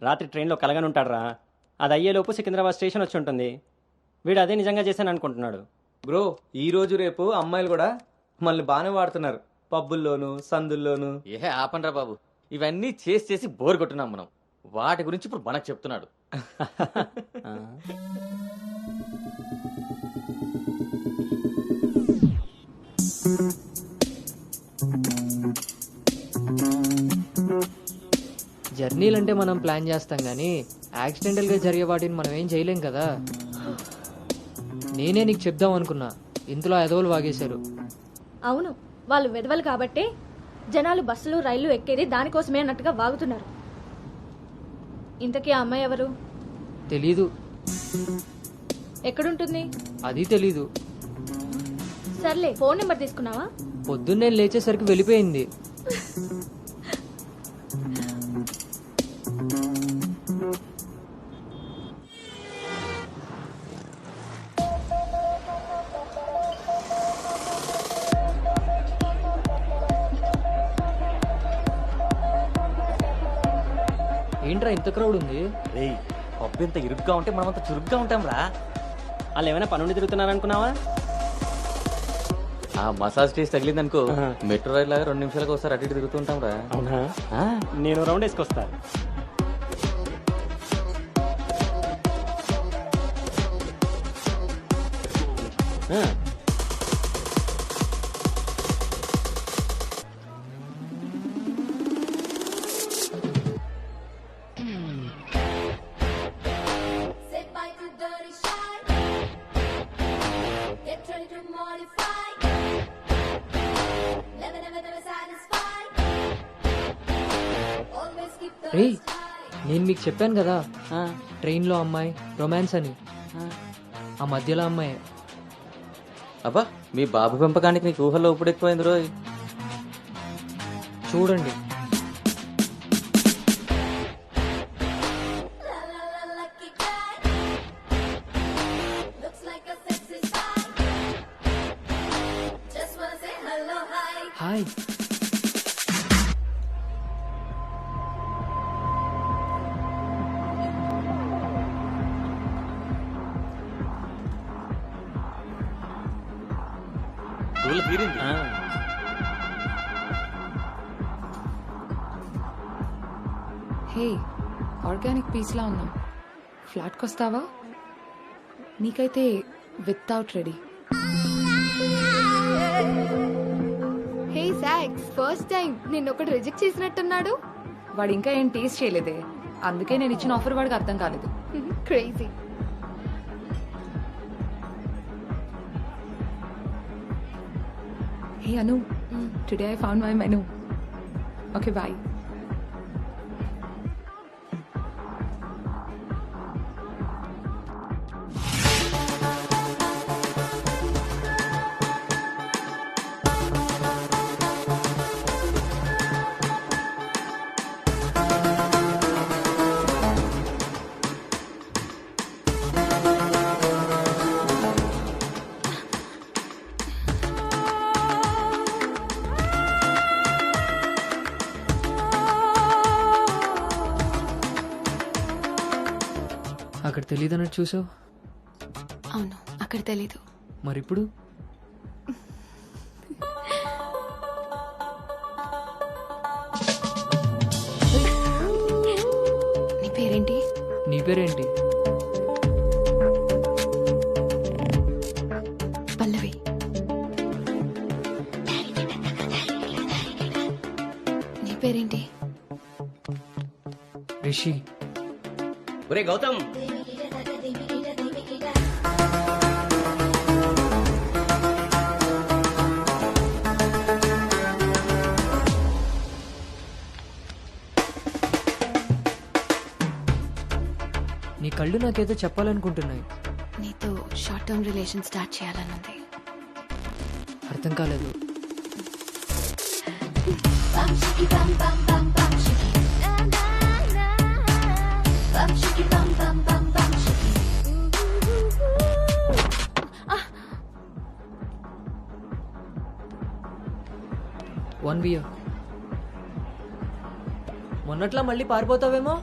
రాత్రి ట్రైన్లో కలగని ఉంటాడురా. అది అయ్యేలోపు సికింద్రాబాద్ స్టేషన్ వచ్చి ఉంటుంది. వీడు అదే నిజంగా చేశాను అనుకుంటున్నాడు. బ్రో ఈ రోజు రేపు అమ్మాయిలు కూడా మళ్ళీ బాగానే వాడుతున్నారు, పబ్బుల్లోను సందుల్లోను. ఏ ఆపండ్రా బాబు, ఇవన్నీ చేసి చేసి బోర్ కొట్టున్నాం మనం. వాటి గురించి ఇప్పుడు మనకు చెప్తున్నాడు. జర్నీలంటే మనం ప్లాన్ చేస్తాం కానీ యాక్సిడెంటల్గా జరిగే వాటిని మనం ఏం చేయలేం కదా. నేనే నీకు చెప్దాం అనుకున్నా, ఇంతలో ఎదవలు వాగేశారు. అవును, వాళ్ళు వెదవలు కాబట్టే జనాలు బస్సులు రైళ్లు ఎక్కేది దానికోసమే అన్నట్టుగా వాగుతున్నారు. ఇంతకీ ఆ అమ్మాయి ఎవరు? తెలీదు. ఎక్కడుంటుంది? అది తెలీదు. సర్లే, ఫోన్ నెంబర్ తీసుకున్నావా? పొద్దున్నే లేచేసరికి వెళ్ళిపోయింది. ఏంట్రా ఇంత క్రౌడ్ ఉంది? రేయ్ పబ్బు ఇంత ఇరుగ్గా ఉంటే మనం అంత చురుగ్గా ఉంటాం రా. వాళ్ళు ఏమైనా పనుండి తిరుగుతున్నారనుకున్నావా? ఆ మసాజ్ టేస్ట్ తగిలిందనుకో, మెట్రో రైల్ లాగా 2 నిమిషాలకు ఒకసారి అటు ఇటు తిరుగుతుంటాం రా. అవునా? నేను రౌండ్ వేసుకొస్తా. రే, నేను మీకు చెప్పాను కదా ట్రైన్లో అమ్మాయి రొమాన్స్ అని. ఆ మధ్యలో అమ్మాయి. అబ్బా, మీ బాబు పెంపకానికి నీకు ఊహల్లో ఇప్పుడు ఎక్కువైంది రోయ్. చూడండి. హాయ్. హే, ఆర్గానిక్ పీస్లా ఉన్నాం. ఫ్లాట్కి వస్తావా? నీకైతే వితౌట్ రెడీ. హే సాక్స్, ఫస్ట్ టైం నిన్నొకటి రిజెక్ట్ చేసినట్టున్నాడు. వాడు ఇంకా ఏం టేస్ట్ చేయలేదే, అందుకే నేను ఇచ్చిన ఆఫర్ వాడికి అర్థం కాలేదు. Crazy. Hey Anu, today I found my menu. Okay bye. అక్కడ తెలియదన్నట్టు చూసావు. అవును, అక్కడ తెలీదు. మరిప్పుడు నీ పేరేంటి? నీ పేరేంటి? పల్లవి. నీ పేరేంటి? రిషి. ఒరే గౌతమ్, నీ కళ్ళు నాకేదో చెప్పాలనుకుంటున్నాయి. నీతో షార్ట్ టర్మ్ రిలేషన్ స్టార్ట్ చేయాలనుంది. అర్థం కాలేదు. మొన్నట్లా మళ్ళీ పారిపోతావేమో.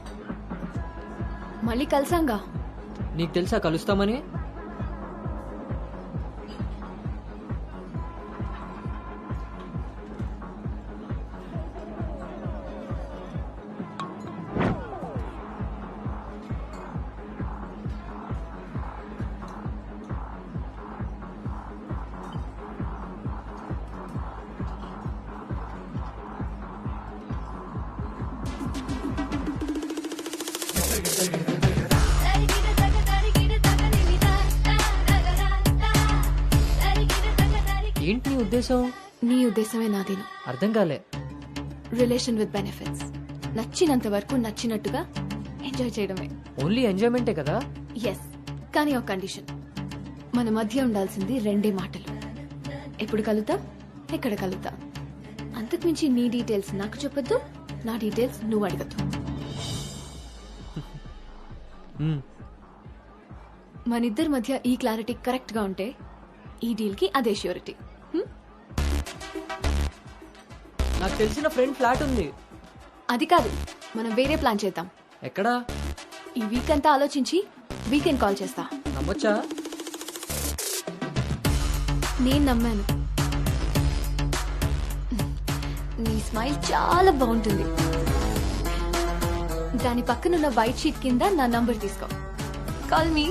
మళ్ళీ కలిసాంగా. నీకు తెలుసా కలుస్తామని? ఏంటి నీ ఉద్దేశం? నీ ఉద్దేశమే నాదేను. అర్థం కాలే. Relation with benefits. నచ్చినంత వరకు నచ్చినట్టుగా ఎంజాయ్ చేయడమే. ఓన్లీ ఎంజాయ్మెంటే కదా? ఎస్, కానీ ఒక కండిషన్. మన మధ్య ఉండాల్సింది 2 మాటలు. ఎప్పుడు కలుద్దాం, ఎక్కడ కలుద్దాం. అంతకుమించి నీ డీటెయిల్స్ నాకు చెప్పొద్దు, నా డీటెయిల్స్ నువ్వు అడగద్దు. మనిద్దరి మధ్య ఈ క్లారిటీ కరెక్ట్ గా ఉంటే ఈ డీల్ కి అదే ష్యూరిటీ. నాకు తెలిసిన ఫ్రెండ్ ఫ్లాట్ ఉంది. అది కాదు, మనం వేరే ప్లాన్ చేద్దాం. ఎక్కడా? ఈ వీక్ అంతా ఆలోచించి వీకెండ్ కాల్ చేస్తా. నమ్మొచ్చా? నేను నమ్మాను. నీ స్మైల్ చాలా బాగుంటుంది. దాని పక్కనున్న వైట్ షీట్ కింద నా నంబర్ తీసుకో. Call me.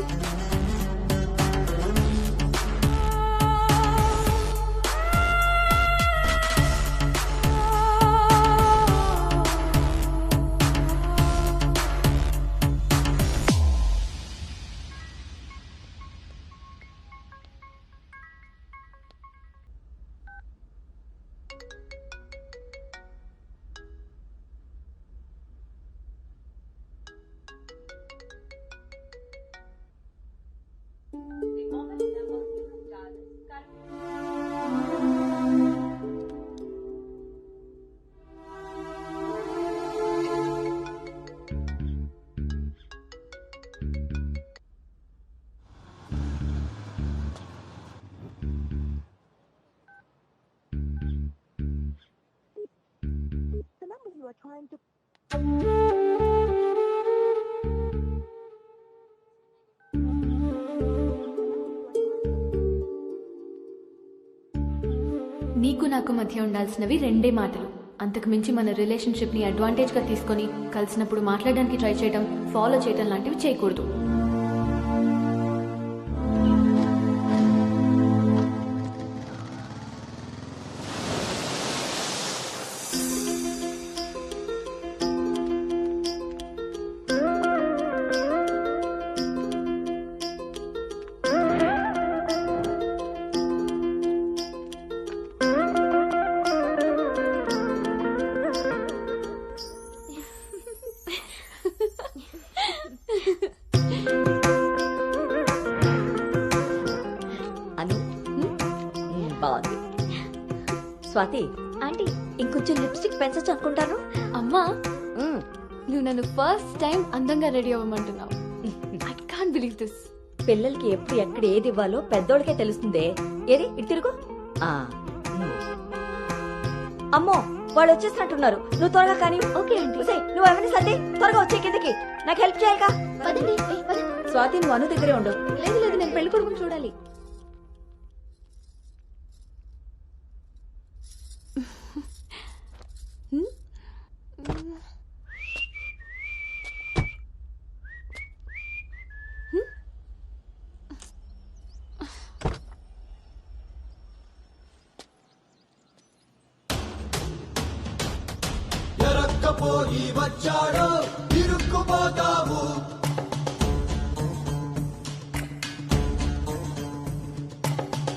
నీకు నాకు మధ్య ఉండాల్సినవి 2 మాటలు. అంతకు మించి మన రిలేషన్షిప్ ని అడ్వాంటేజ్ గా తీసుకొని కలిసినప్పుడు మాట్లాడడానికి ట్రై చేయడం, ఫాలో చేయడం లాంటివి చేయకూడదు. బాగుంది. స్వాతి ఆంటీ, ఇంకొంచెం లిప్స్టిక్ పెంచచ్చు అనుకుంటాను. అమ్మా, నువ్వు నన్ను ఫస్ట్ టైం అందంగా రెడీ అవ్వమంటున్నావు. I can't believe this. పిల్లలకి ఎప్పుడు ఎక్కడ ఏది ఇవ్వాలో పెద్దోళ్ళకే తెలుస్తుందే. ఏది ఇటు తిరుగు. అమ్మో, వాళ్ళు వచ్చేసినట్టున్నారు. నువ్వు త్వరగా కానీ. Okay aunty. నువ్వు ఎవరిని సర్ది త్వరగా వచ్చే కిందకి. నాకు హెల్ప్ చేయాలిగా. స్వాతి, నువ్వు అను దగ్గరే ఉండు. లేదు లేదు, నేను పెళ్లి కొడుకుని చూడాలి. ఎరక్కపోయి వచ్చాడో ఇరుక్కుపోతావు.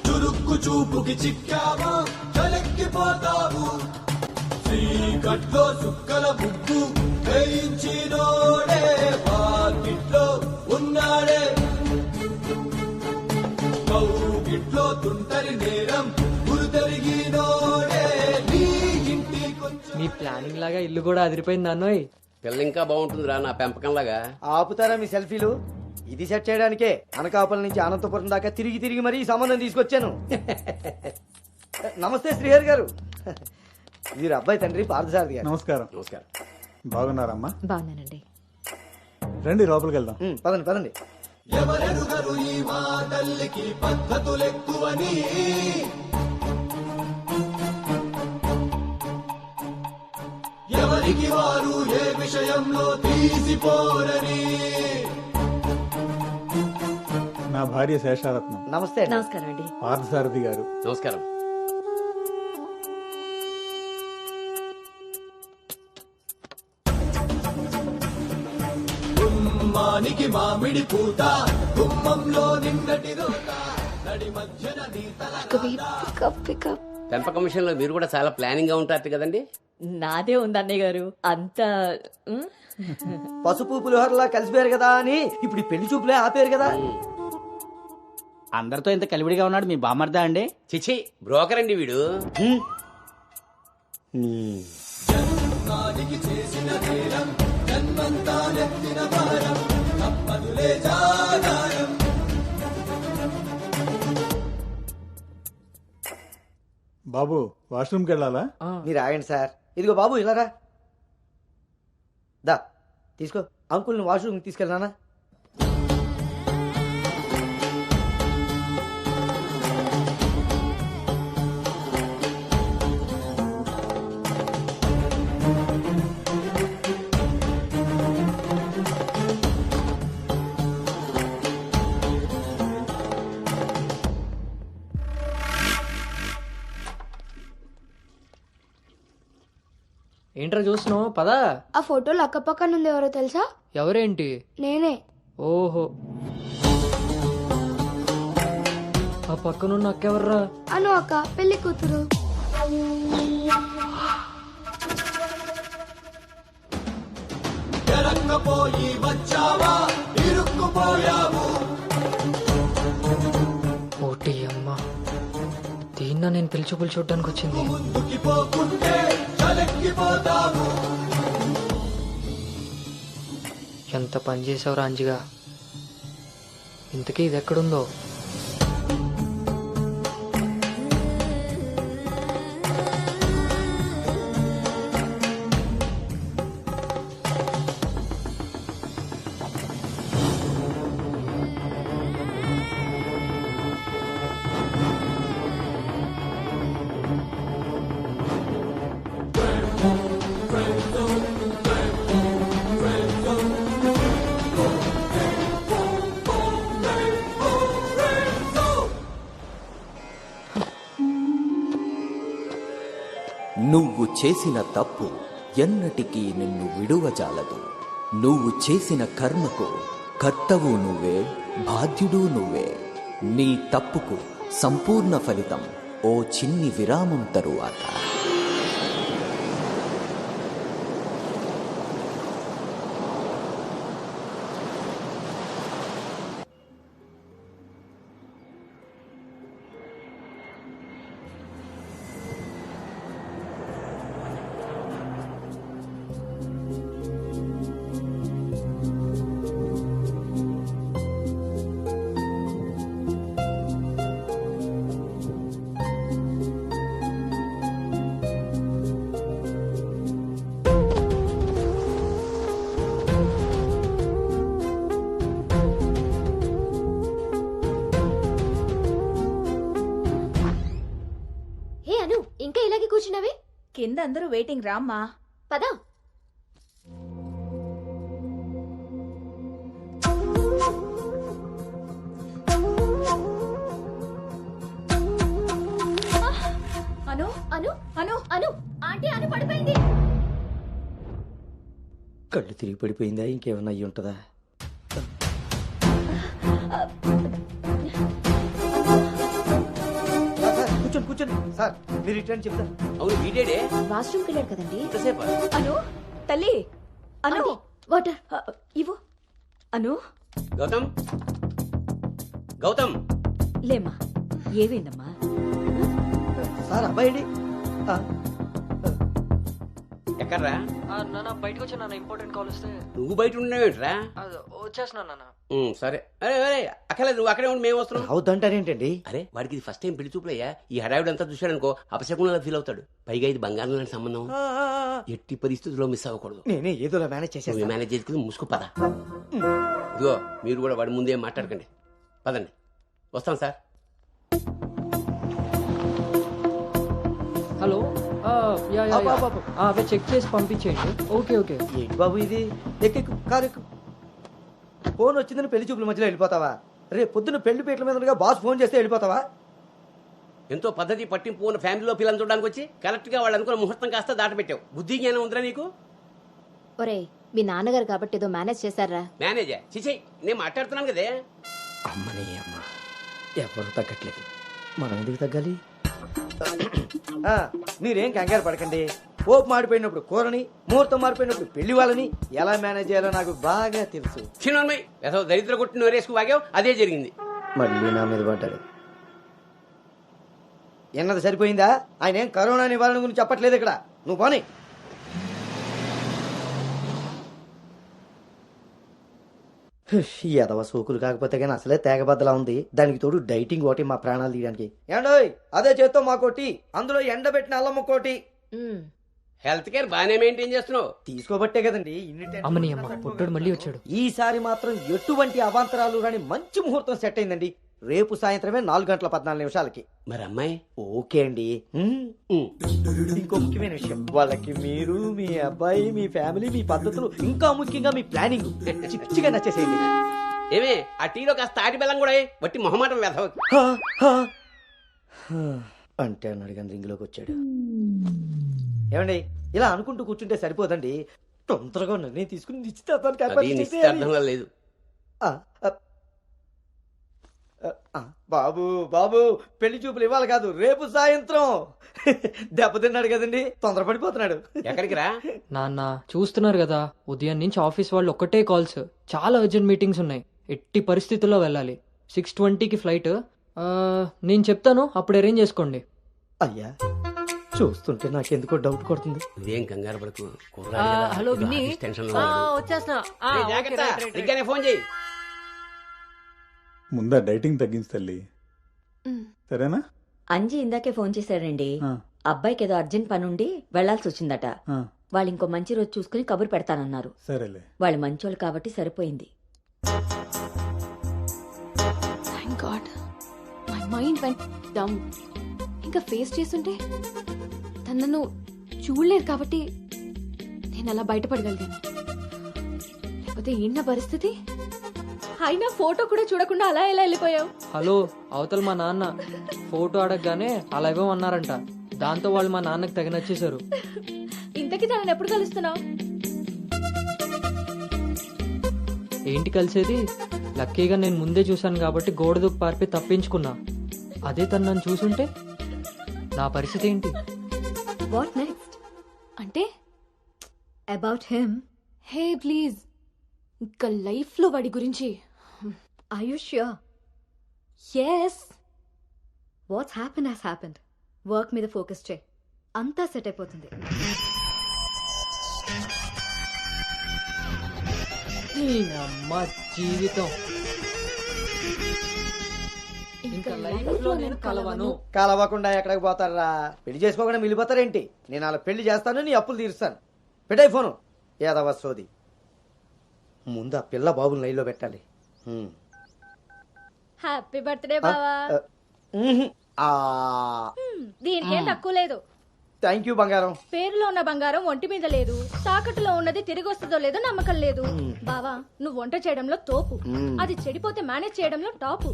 చురుక్కు చూపుకి చిక్కావో చలెక్కిపోతావు. చీకట్లో చుక్కల ముగ్గు వేయించినోడే వాకిట్లో ఉన్నాడే. కౌగిట్లో తుంటరి నేరం గురుతరిగినోడే. నీ ఇంటికొచ్చి మీ ప్లానింగ్ లాగా ఇల్లు కూడా అదిరిపోయింది అన్నోయ్. పిల్ల ఇంకా బాగుంటుందిరా నా పెంపకంలాగా. ఆపుతారా మీ సెల్ఫీలు? ఇది సెట్ చేయడానికే అనకాపల్లి నుంచి అనంతపురం దాకా తిరిగి తిరిగి మరీ ఈ సంబంధం తీసుకొచ్చాను. నమస్తే శ్రీహరి గారు. వీరు అబ్బాయి తండ్రి పార్థసారథి గారు. నమస్కారం. నమస్కారం. బాగున్నారమ్మా? బాగున్నానండి. రండి లోపలికి వెళ్దాం. పదండి పదండి. ఎవరెరుగరు ఈ మా తల్లికి పద్ధతులెక్కువని, ఎవరికి వారు ఏ విషయంలో తీసిపోరని. నా భార్య శేషారత్నం. నమస్తే. నమస్కారం అండి. పార్థసారథి గారు. నమస్కారం. గుమ్మానికి మామిడి పూత, గుమ్మంలో నిన్నటి రోత, నడి మధ్యన నీ తల. పెంపకం విషయంలో మీరు కూడా చాలా ప్లానింగ్ గా ఉంటారు కదండి. నాదే ఉంది అన్నయ్య గారు. అంత పసుపు పులిహోరలా కలిసిపోయారు కదా అని ఇప్పుడు ఈ పెళ్లి చూపులే ఆపేరు కదా. అందరితో ఇంత కలివిడిగా ఉన్నాడు మీ బామర్దా అండి? చిచి, బ్రోకర్ అండి వీడు. జన్మానికి చేసిన నేరం, జన్మంతా నెత్తిన భారం, తప్పదులే జాగారం. బాబు వాష్రూమ్కి వెళ్ళాలా? మీరు ఆగండి సార్. ఇదిగో బాబు ఇలారా. దా తీసుకో. అంకుల్ని వాష్రూమ్కి తీసుకెళ్ళానా? ఏంట్రా చూస్తున్నావు? పదా. ఆ ఫోటోలు అక్కపక్కన ఉంది ఎవరో తెలుసా? ఎవరేంటి? నేనే. ఓహో, ఆ పక్కనున్న అక్కెవర్రా? అను అక్క, పెళ్లి కూతురు. ఎరక్కపోయి వచ్చావా, ఇరుక్కుపోయావు. ఓటి అమ్మ, దీన్న నేను పిలిచి చూడ్డానికి వచ్చింది. ముందుకి పోకుంటే చలెక్కిపోతావు. ఎంత పని చేసావురా అంజిగా. ఇంతకీ ఇది ఎక్కడుందో? నువ్వు చేసిన తప్పు ఎన్నటికీ నిన్ను విడువజాలదు. నువ్వు చేసిన కర్మకు కర్తవు నువ్వే, బాధ్యుడు నువ్వే. నీ తప్పుకు సంపూర్ణ ఫలితం ఓ చిన్ని విరామం తరువాత. ఇంకా ఇలాగే కూర్చున్నావే? కింద అందరూ వెయిటింగ్, రామ్మా. పదా. అను అను అను అను ఆంటీ, అను పడిపోయింది. కళ్ళు తిరిగి పడిపోయిందా? ఇంకేమన్నా అయ్యి ఉంటుందా? కూర్చోండి కూర్చోండి సార్, మీరు రిటర్న్ చెప్తాను. అవును, వీడేడే వాష్రూమ్కి వెళ్ళాడు కదండి. ఎంతసేపు? అను తల్లి, అను వాటర్ ఇవ్వు. అను గౌతమ్, గౌతమ్ లేమ్మా. ఏమైందమ్మా? సార్ అబ్బాయి ఎక్కడ ఎక్కడ్రా? బయటకు వచ్చా నాన్న, ఇంపార్టెంట్ కాల్ వస్తే. నువ్వు బయట ఉండేవేంట్రా? వచ్చేస్తున్నా నాన్న. సరే. అరే అరే అక్కర్లేదు, నువ్వు అక్కడే ఉండి మేము వస్తున్నాం. అవుతుంటారేంటండి? అరే వాడికి ఇది ఫస్ట్ టైం పెళ్లి చూపులయ్యా. ఈ హడావిడి అంతా చూశాడనుకో అపశకునంలా ఫీల్ అవుతాడు. పైగా ఇది బంగారం లాంటి సంబంధం, ఎట్టి పరిస్థితుల్లో మిస్ అవ్వకూడదు. నేనే ఏదో మేనేజ్ చేసేది. మేనేజ్ చేసుకుని ముసుగు పద. ఇదిగో మీరు కూడా వాడి ముందే మాట్లాడకండి. పదండి, వస్తాం సార్. హలో, అవే చెక్ చేసి పంపించేయండి. Okay okay. ఏంటి బాబు ఇది? ఎక్కెక్కు, కారు ఎక్కు. ఫోన్ వచ్చిందని పెళ్లి చూపుల మధ్యలో వెళ్ళిపోతావా? రేపు పొద్దున్న పెళ్లి పీటల మీద బాస్ ఫోన్ చేస్తే వెళ్ళిపోతావా? ఎంతో పద్ధతి పట్టింపు ఉన్న ఫ్యామిలీలో పిల్లలు చూడడానికి వచ్చి కరెక్ట్ గా వాళ్ళు అనుకున్న ముహూర్తం కాస్త దాట పెట్టావు. బుద్ధి జ్ఞానం ఉందిరా నీకు? ఒరే మీ నాన్నగారు కాబట్టి ఏదో మేనేజ్ చేశారా? మేనేజా? చిచి, నేను మాట్లాడుతున్నాను కదే. అమ్మని అమ్మ, ఎవరు తగ్గట్లేదు, మనం ఎందుకు తగ్గాలి? మీరేం కంగారు పడకండి. పోపు మాడిపోయినప్పుడు కూరని, ముహూర్తం మారిపోయినప్పుడు పెళ్లి వాళ్ళని ఎలా మేనేజ్ చేయాలో నాకు బాగా తెలుసు. చిన్నమ్మాయి ఏదో దరిద్ర కొట్టిన వరేసుకు వాగావు, అదే జరిగింది. మళ్ళీ నా మీద పడ్డాడు. ఎన్నది సరిపోయిందా? ఆయన ఏం కరోనా నివారణ గురించి చెప్పట్లేదు ఇక్కడ. నువ్వు పోనీ. ఎదవ సోకులు కాకపోతే కానీ అసలే తేగబద్దలా ఉంది. దానికి తోడు డైటింగ్ ఒకటి మా ప్రాణాలు తీయడానికి. ఏండోయ్ అదే చేత్తో మాకోటి, అందులో ఎండబెట్టిన అల్లం ఒకటి. హెల్త్ కేర్ బాగానే మెయింటైన్ చేస్తున్నావు. తీసుకోబట్టే కదండి అమ్మని అమ్మ, పుట్టోడు మళ్ళీ వచ్చాడు. ఈసారి మాత్రం ఎటువంటి అవాంతరాలు రాని మంచి ముహూర్తం సెట్ అయిందండి. రేపు సాయంత్రమే 4:14 మరి అమ్మాయి? ఓకే అండి. ఇంకో ముఖ్యమైన విషయం, వాళ్ళకి మీరు, మీ అబ్బాయి, మీ ఫ్యామిలీ, మీ పద్ధతులు, ఇంకా ముఖ్యంగా మీ ప్లానింగ్ చిచ్చిగా నచ్చేసేయండి. ఏమే ఆ టీలో కాస్త తాటి బెల్లం కూడా బట్టి మొహమాటం వెధవ. అంటే అడిగిన రింగ్లోకి వచ్చాడు. ఏమండి ఇలా అనుకుంటూ కూర్చుంటే సరిపోదండి. తొందరగా నిర్ణయం తీసుకుని నిశ్చితార్థంగా లేదు. బాబు బాబు పెళ్లి చూపులు ఇవ్వాలి కాదు, రేపు సాయంత్రం. దెబ్బతిన్నాడు కదండి, తొందరపడిపోతున్నాడు. ఎక్కడికి రా నాన్న? చూస్తున్నారు కదా, ఉదయం నుంచి ఆఫీస్ వాళ్ళు ఒక్కటే కాల్స్. చాలా అర్జెంట్ మీటింగ్స్ ఉన్నాయి, ఎట్టి పరిస్థితుల్లో వెళ్ళాలి. 6:20కి ఫ్లైట్. నేను చెప్తాను, అప్పుడు అరేంజ్ చేసుకోండి. అయ్యా చూస్తుంటే నాకెందుకో డౌట్ కొడుతుంది. ఇదేం కంగారు పడకు. హలో విన్నీ, వచ్చేస్తున్నా. ఫోన్ చేయి. ముందా డైటింగ్ తగ్గించి తల్లి, సరేనా? అంజీ ఇందాకే ఫోన్ చేశాడండి. అబ్బాయికి ఏదో అర్జెంట్ పని ఉండి వెళ్లాల్సి వచ్చిందట. వాళ్ళు ఇంకో మంచి రోజు చూసుకుని కబురు పెడతానన్నారు. సరేలే, వాళ్ళు మంచోళ్ళు కాబట్టి సరిపోయింది. Thank God. My mind went dumb. ఇంకా ఫేస్ చేస్తుంటే తనను చూడలేదు కాబట్టి నేను అలా బయటపడగలిగాను. లేకపోతే ఏంటి పరిస్థితి? అయినా ఫోటో కూడా చూడకుండా అలా ఎలా వెళ్ళిపోయావు? హలో, అవతల మా నాన్న ఫోటో అడగగానే అలా ఇవ్వమన్నారంట. దాంతో వాళ్ళు మా నాన్నకి తెగ నచ్చేశారు. ఇంతకీ తనని ఎప్పుడు కలుస్తున్నావు? ఏంటి కలిసేది? లక్కీగా నేను ముందే చూశాను కాబట్టి గోడ దూకి పారిపి తప్పించుకున్నా. అదే తను నన్ను చూసుంటే నా పరిస్థితి ఏంటి? What next? అంటే అబౌట్ హిమ్. హే ప్లీజ్, ఇంకా లైఫ్ లో వాడి గురించి. Are you sure? Yes. What's happened has happened. Work మీద ఫోకస్ చేయి, అంతా సెట్ అయిపోతుంది. అమ్మ జీవితం ఇంకా లైఫ్ లో నేను కలవను. కలవకుండా ఎక్కడికి పోతారా? పెళ్లి చేసుకోకుండా మిగిలిపోతారేంటి? నేను అలా పెళ్లి చేస్తాను, నీ అప్పులు తీరుస్తాను. పెట్టాయి ఫోను. ఏదవ సోది. ముందు ఆ పిల్ల బాబుని లైన్లో పెట్టాలి. హ్యాపీ బర్త్డే బావా. దీనికి ఏం తక్కువ లేదు. థ్యాంక్ యూ బంగారం. పేరులో ఉన్న బంగారం ఒంటి మీద లేదు, తాకట్టులో ఉన్నది తిరిగి వస్తుందో లేదో నమ్మకం లేదు. బావా నువ్వు వంట చేయడంలో తోపు, అది చెడిపోతే మేనేజ్ చేయడంలో టాపు.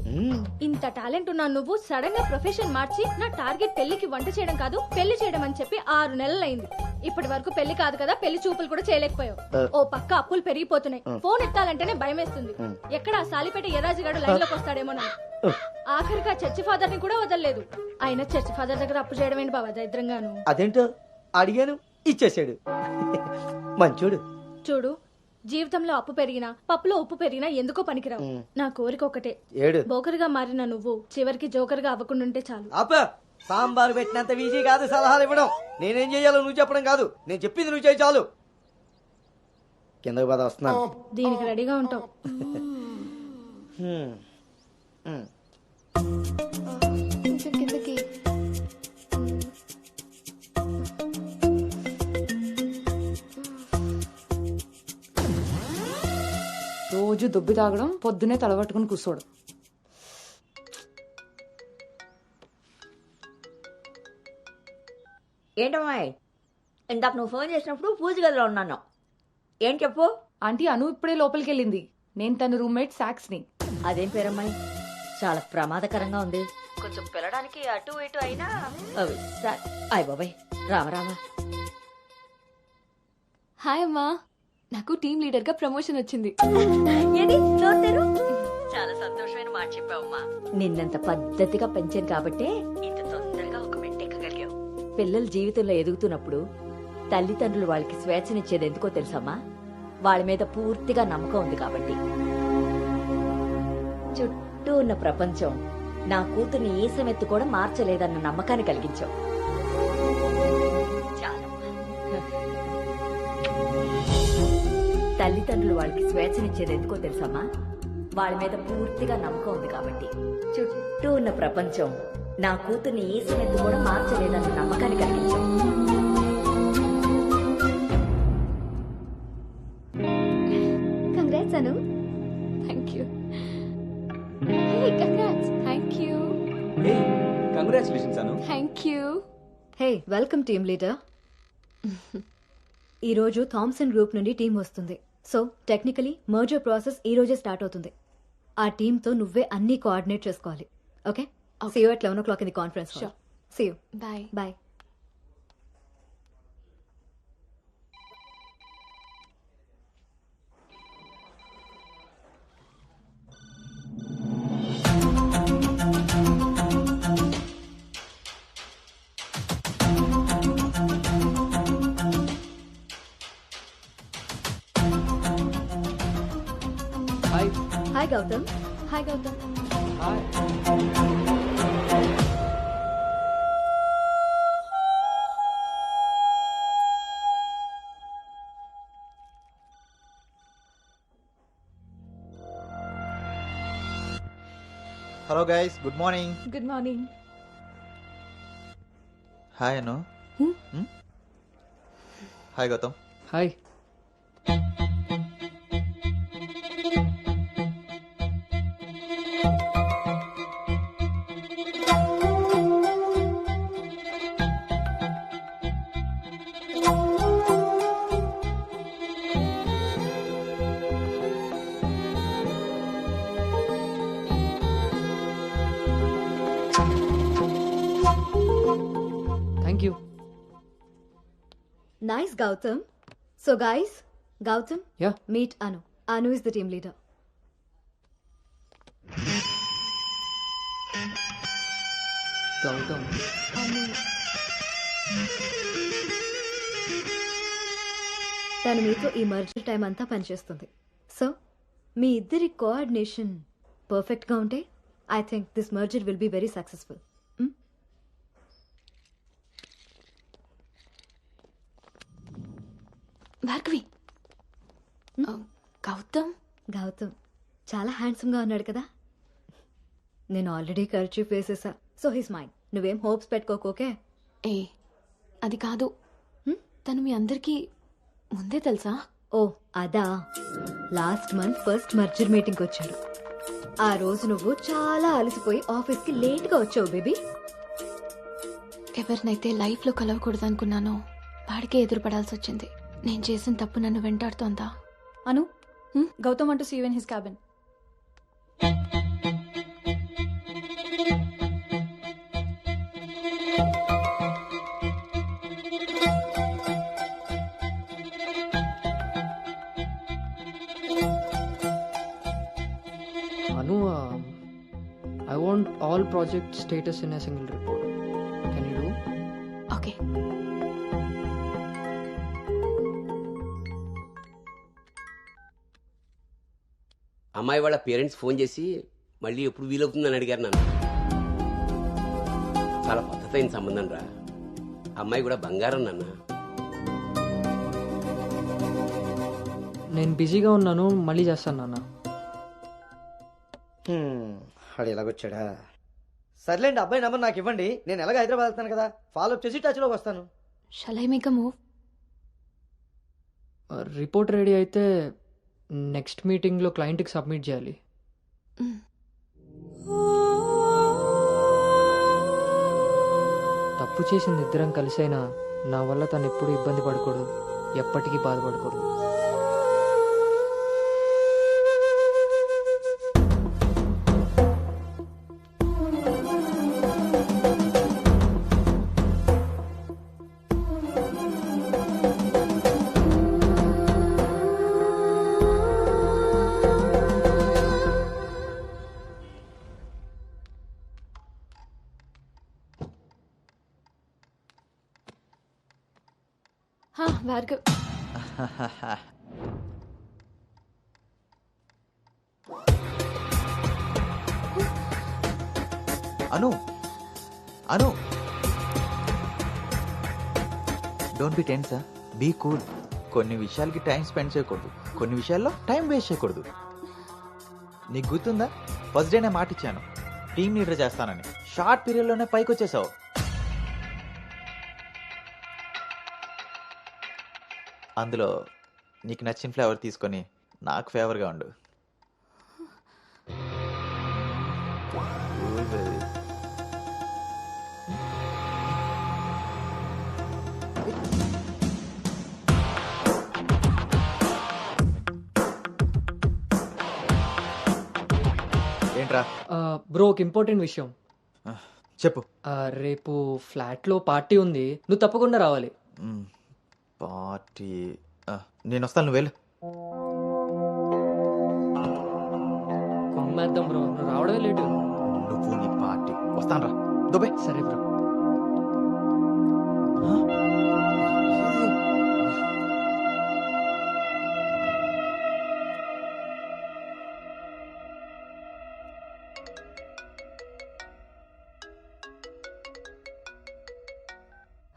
ఇంత టాలెంట్ ఉన్నా నువ్వు సడన్ గా ప్రొఫెషన్ మార్చి నా టార్గెట్ పెళ్లికి వంట చేయడం కాదు పెళ్లి చేయడం అని చెప్పి 6 నెలలైంది. ఇప్పటి వరకు పెళ్లి కాదు కదా, పెళ్లి చూపులు కూడా చేయలేకపోయావు. ఓ పక్క అప్పులు పెరిగిపోతున్నాయి, ఫోన్ ఎత్తాలంటేనే భయం వేస్తుంది. ఎక్కడ సాలిపేట ఎరాజిగాడు లైన్ లోకి వస్తాడేమోనని. ఆఖరిగా చర్చి ఫాదర్ ని కూడా వదలలేదు. ఆయన చర్చి ఫాదర్ దగ్గర అప్పు చేయడం ఏంటి బాబా దరిద్రంగాను. అదేంటో అడిగాను, ఇచ్చేసాడు. మంచోడు. చూడు, జీవితంలో అప్పు పెరిగినా పప్పులో ఉప్పు పెరిగినా ఎందుకో పనికిరావు. నా కోరిక ఒకటే, బోకరుగా మారిన నువ్వు చివరికి జోకర్ గా అవ్వకుండా ఉంటే చాలు. సాంబార్ పెట్టినంత ఈజీ కాదు సలహాలు ఇవ్వడం. నేనేం చేయాలో నువ్వు చెప్పడం కాదు, నేను చెప్పింది నువ్వు చేయి చాలు. కిందకి పద, వస్తున్నాను. దీనికి రెడీగా ఉంటావు. కొంచెం కిందకి. రోజు దుబ్బి తాగడం, పొద్దునే తలబట్టుకుని కూర్చోవడం. ఏంటమ్మాయి, ఇందాక నువ్వు ఫోన్ చేసినప్పుడు పూజ గదిలో ఉన్నాను. ఏం చెప్పు? ఆంటీ అను ఇప్పుడే లోపలికి వెళ్ళింది. నేను తన రూమ్మేట్ సాక్స్ని. అదేం పేరమ్మాయి, చాలా ప్రమాదకరంగా ఉంది. కొంచెం పిల్లడానికి అటు ఇటు అయినా అయ్ బాబాయ్, రామరామా. హాయ్ అమ్మా, నాకు టీమ్ లీడర్ గా ప్రమోషన్ వచ్చింది. చాలా సంతోషమైన మాట చెప్పావమ్మా. నిన్నంత పద్ధతిగా పెంచాను కాబట్టే ఇంత తొందరగా ఒక మెట్టెక్కగలిగావు. పిల్లల జీవితంలో ఎదుగుతున్నప్పుడు తల్లిదండ్రులు వాళ్ళకి స్వేచ్ఛనిచ్చేది ఎందుకో తెలుసమ్మా? వాళ్ళ మీద పూర్తిగా నమ్మకం ఉంది కాబట్టి. చుట్టూ ఉన్న ప్రపంచం నా కూతుర్ని ఈసమెత్తు కూడా మార్చలేదన్న నమ్మకాన్ని కలిగించావు. తల్లిదండ్రులు వాళ్ళకి స్వేచ్ఛనిచ్చేది ఎందుకో తెలుసమ్మా? వాళ్ళ మీద పూర్తిగా నమ్మకం ఉంది కాబట్టి. చుట్టూ ఉన్న ప్రపంచం నా కూతుర్ని ఈసమెత్తు కూడా మార్చలేదన్న నమ్మకాన్ని కలిగించావు. Congrats Anu. Thank you. Hey congrats. Thank you. Congratulations Anu. Thank you. Hey, welcome team leader. ఈ రోజు థామ్సన్ గ్రూప్ నుండి టీం వస్తుంది. సో టెక్నికలీ మర్జర్ ప్రాసెస్ ఈ రోజే స్టార్ట్ అవుతుంది. ఆ టీంతో నువ్వే అన్ని కోఆర్డినేట్ చేసుకోవాలి. Okay, see you at 11 o'clock in the conference hall. See you. Bye. Bye. Hi. Hi Gautam. Hi Gautam. Hi. Hello guys, good morning. Good morning. Hi Anu. Hi Gautam. Hi. Thank you. Nice, Gautam. So guys, Gautam, Yeah. meet Anu. Anu is the team leader. Gautam. తను మీతో ఈ merger time అంతా పనిచేస్తుంది. So మీ ఇద్దరి coordination పర్ఫెక్ట్గా ఉంటే I think this merger will be very successful. Bhargavi. Gautham. Gautham చాలా హ్యాండ్సమ్గా ఉన్నాడు కదా. నేను ఆల్రెడీ కర్చీఫ్ వేసేసా. So his mind. నువ్వేం హోప్స్ పెట్టుకోకోకే. ఏ అది కాదు, తను మీ అందరికీ ముందే తెలుసా? ఓ అదా, లాస్ట్ మంత్ ఫస్ట్ మర్జర్ మీటింగ్కి వచ్చాడు. ఆ రోజు నువ్వు చాలా అలసిపోయి ఆఫీస్కి లేట్గా వచ్చావు బేబీ. ఎవరినైతే లైఫ్లో కలవకూడదు అనుకున్నానో వాడికే ఎదురుపడాల్సి వచ్చింది. నేను చేసిన తప్పు నన్ను వెంటాడుతోందా? అను, Gautam want to see you in his cabin. Anu, I want all project status in a single report. Can you do? Okay. అమ్మాయి వాళ్ళ పేరెంట్స్ ఫోన్ చేసి మళ్ళీ ఎప్పుడు వీలవుతుందని అడిగారు నన్ను. చాలా పద్ధతైన సంబంధం రా. అమ్మాయి కూడా బంగారం నాన్న. నేను బిజీగా ఉన్నాను, మళ్ళీ చేస్తాను నాన్న. వాడు ఎలాగొచ్చాడా? సర్లేండి, అబ్బాయి నెంబర్ నాకు ఇవ్వండి. నేను ఎలాగ హైదరాబాద్ వెళ్తాను కదా, ఫాలో అప్ చేసి టచ్లోకి వస్తాను. Shall I make a move? Report ready అయితే నెక్స్ట్ మీటింగ్లో క్లయింట్కి సబ్మిట్ చేయాలి. తప్పు చేసింది ఇద్దరం కలిసైనా నా వల్ల తను ఎప్పుడు ఇబ్బంది పడకూడదు, ఎప్పటికీ బాధపడకూడదు. Bhargav. Anu Anu don't be tense, be cool. కొన్ని విషయాలకి టైం స్పెండ్ చేయకూడదు, కొన్ని విషయాల్లో టైం వేస్ట్ చేయకూడదు. నీకు గుర్తుందా, ఫస్ట్ డే నేను మాట ఇచ్చాను టీమ్ లీడర్ చేస్తానని. షార్ట్ పీరియడ్లోనే పైకి వచ్చేసావు. అందులో నీకు నచ్చిన ఫ్లేవర్ తీసుకొని నాకు ఫేవర్గా ఉండు. ఏంట్రా? బ్రో, ఒక ఇంపార్టెంట్ విషయం చెప్పు. రేపు ఫ్లాట్లో పార్టీ ఉంది, నువ్వు తప్పకుండా రావాలి. పార్టీ? నేను వస్తాను, నువ్వు వెళ్ళు. కుమ్మేద్దాం బ్రో, నువ్వు రావడమే లేటు. నువ్వు నీ పార్టీ, వస్తాను రా. దుబాయ్. సరే బ్రో.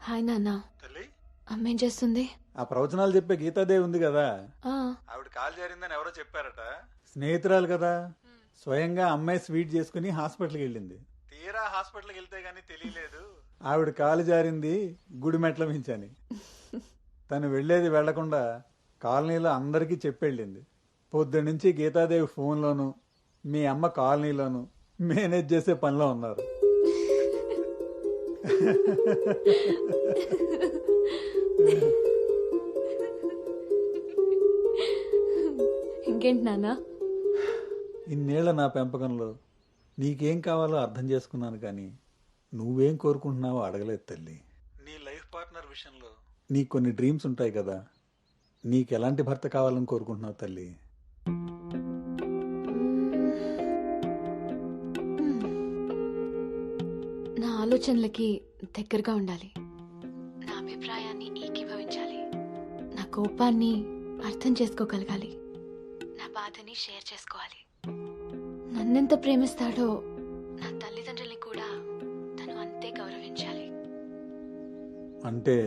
హాయ్ నాన్న. అమ్మ ఏం చేస్తుంది? ఆ ప్రవచనాలు చెప్పే గీతాదేవి ఉంది కదా, ఆ, ఆవిడ కాల్ జారిందని ఎవరో చెప్పారట. స్నేహితురాలు కదా, స్వయంగా అమ్మాయి స్వీట్ చేసుకుని హాస్పిటల్కి వెళ్ళింది. తీరా హాస్పిటల్కి వెళ్తే గానీ తెలియలేదు ఆవిడ కాలు జారింది గుడి మెట్ల మించని. తను వెళ్లేది వెళ్లకుండా కాలనీలో అందరికీ చెప్పెళ్ళింది. పొద్దు నుంచి గీతాదేవి ఫోన్లోను, మీ అమ్మ కాలనీలోను మేనేజ్ చేసే పనిలో ఉన్నారు. ఇంకేంటి నాన్న? ఇన్నేళ్ల నా పెంపకంలో నీకేం కావాలో అర్థం చేసుకున్నాను, కానీ నువ్వేం కోరుకుంటున్నావో అడగలేదు తల్లి. నీ లైఫ్ పార్ట్నర్ విషయంలో నీకు కొన్ని డ్రీమ్స్ ఉంటాయి కదా, నీకు ఎలాంటి భర్త కావాలని కోరుకుంటున్నావు తల్లి? నా ఆలోచనలకి దగ్గరగా ఉండాలి, నా అభిప్రాయాన్ని ఏకీభవించాలి, నా కోపాన్ని అర్థం చేసుకోగలగాలి, నా బాధని షేర్ చేసుకోవాలి. నన్నెంత ప్రేమిస్తాడో నా తల్లిదండ్రుల్ని కూడా తను అంతే గౌరవించాలి. అంటే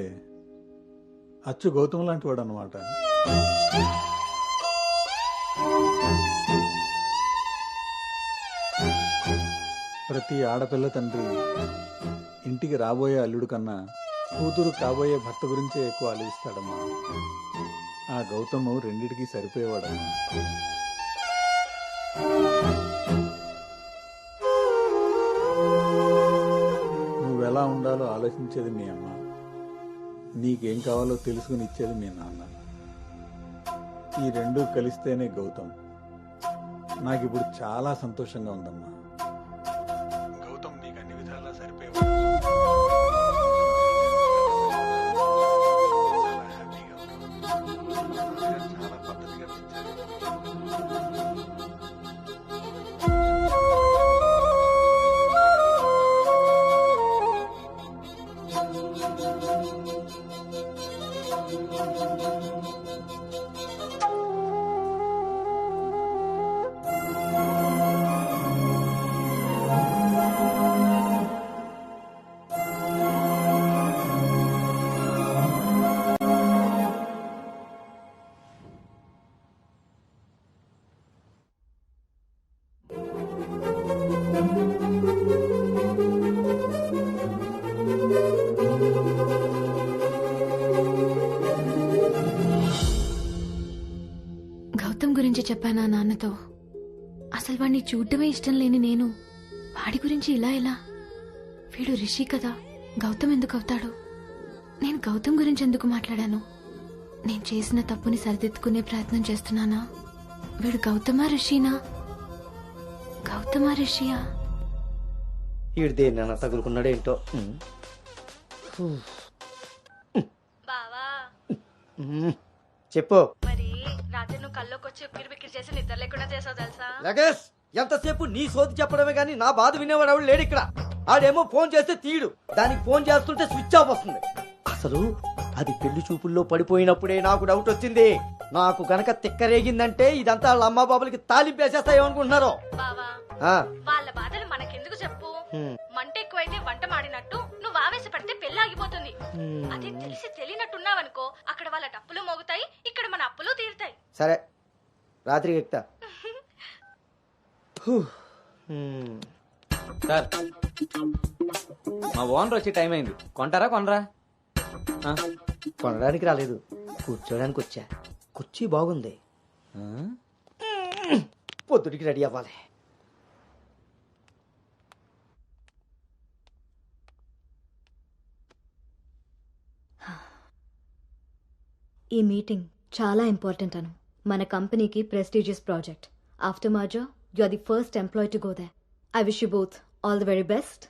అచ్చు గౌతమ్ లాంటి వాడు అనమాట. ప్రతి ఆడపిల్ల తండ్రి ఇంటికి రాబోయే అల్లుడు కన్నా కూతురు కాబోయే భర్త గురించే ఎక్కువ ఆలోచిస్తాడమ్మా. ఆ గౌతమ్ రెండిటికి సరిపోయేవాడమ్మా. నువ్వెలా ఉండాలో ఆలోచించేది మీ అమ్మ, నీకేం కావాలో తెలుసుకుని ఇచ్చేది మీ నాన్న. ఈ రెండూ కలిస్తేనే గౌతమ్. నాకిప్పుడు చాలా సంతోషంగా ఉందమ్మా. గౌతమ్ నీకు అన్ని విధాలా సరిపోయేవాడు. చాలా హ్యాపీగా ఉన్నావు. చాలా పద్ధతిగా పెంచారు. చెప్పానా నాన్నతో? అసలు వాడిని చూడటమే ఇష్టం లేని నేను వాడి గురించి ఇలా ఎలా? వీడు రిషి కదా, గౌతమ్ ఎందుకు అవుతాడు? నేను గౌతమ్ గురించి ఎందుకు మాట్లాడాను? నేను చేసిన తప్పుని సరిదిద్దుకునే ప్రయత్నం చేస్తున్నానా? వీడు గౌతమా రిషినా? గౌతమా రిషియా? ఈడు దేన్నైనా తగులుకున్నాడేంటో. బావా చెప్పు. మరి రాత్రి నువ్వు కల్లోకి వచ్చి ఉక్కిరి బిక్కిరి చేసి నిద్ర లేకుండా చేసావు తెలుసా? లగేష్, ఎంతసేపు నీ సోది చెప్పడమే గానీ నా బాధ వినేవాడు ఎవడు లేడు ఇక్కడ. ఆడేమో ఫోన్ చేస్తే తీయడు, దానికి ఫోన్ చేస్తుంటే స్విచ్ ఆఫ్ వస్తుంది. అసలు అది పెళ్లి చూపుల్లో పడిపోయినప్పుడే నాకు డౌట్ వచ్చింది. నాకు గనక తిక్కరేగిందంటే ఇదంతా వాళ్ళ అమ్మా బాబులకి తాలింపేసేస్తాయేమనుకుంటున్నారు. బావా వాళ్ళ బాధలు మనకెందుకు చెప్పు? మంట ఎక్కువైతే వంట మాడినట్టు నువ్వు ఆవేశపడితే పెళ్లి ఆగిపోతుంది. అదే తెలిసి తెలియనట్టున్నావనుకో, అక్కడ వాళ్ళ డప్పులు మోగుతాయి, ఇక్కడ మన అప్పులు తీరుతాయి. సరే, రాత్రికి ఎక్కుతా. సార్, మా ఓనర్ వచ్చే టైం అయింది. కొంటారా కొనరా? కొనడానికి రాలేదు, కూర్చోడానికి వచ్చా. కుర్చీ బాగుంది, పొద్దుటికి రెడీ అవ్వాలి. ఈ మీటింగ్ చాలా ఇంపార్టెంట్ అను. మన కంపెనీకి prestigious project. After merger you are the first employee to go there. I wish you both all the very best.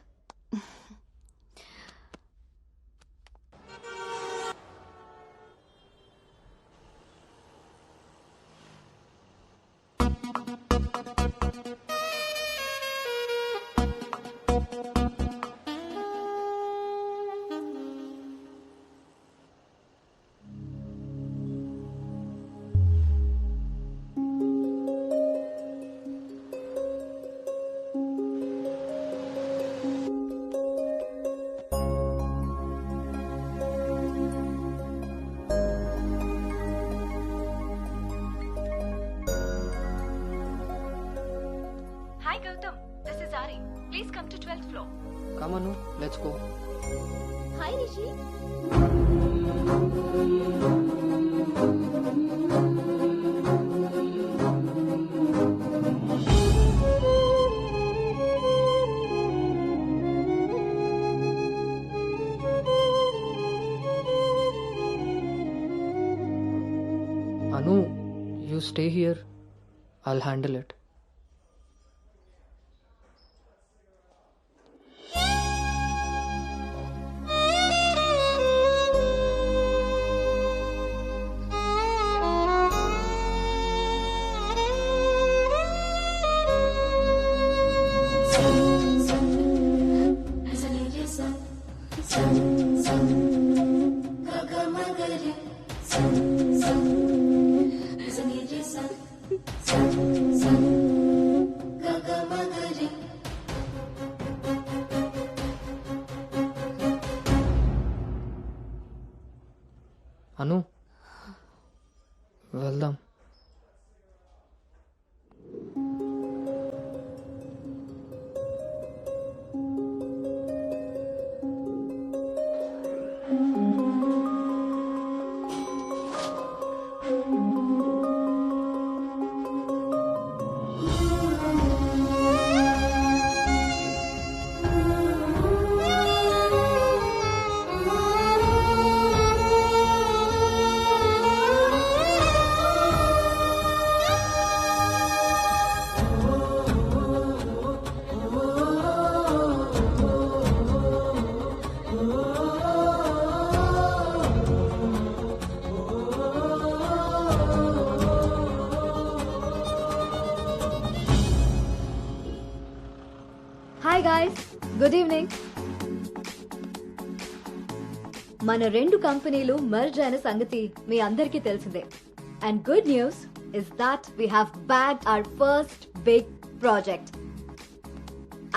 Hi Gautam, this is Ari. Please come to 12th floor. Come on, let's go. Hi Rishi. Anu, you stay here. I'll handle it. Anu, వెళ్దాం. Hi guys, good evening. మన రెండు కంపెనీలు merge అయిన సంగతి మీ అందరికీ తెలిసిందే. And good news is that we have bagged our first big project.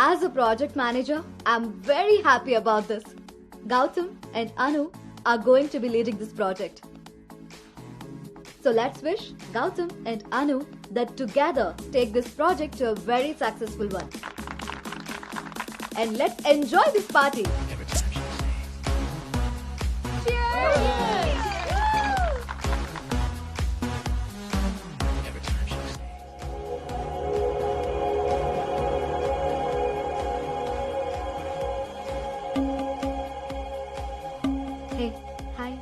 As a project manager, I'm very happy about this. Gautam and Anu are going to be leading this project. So let's wish Gautam and Anu that together take this project to a very successful one. And let's enjoy this party. Hey hi.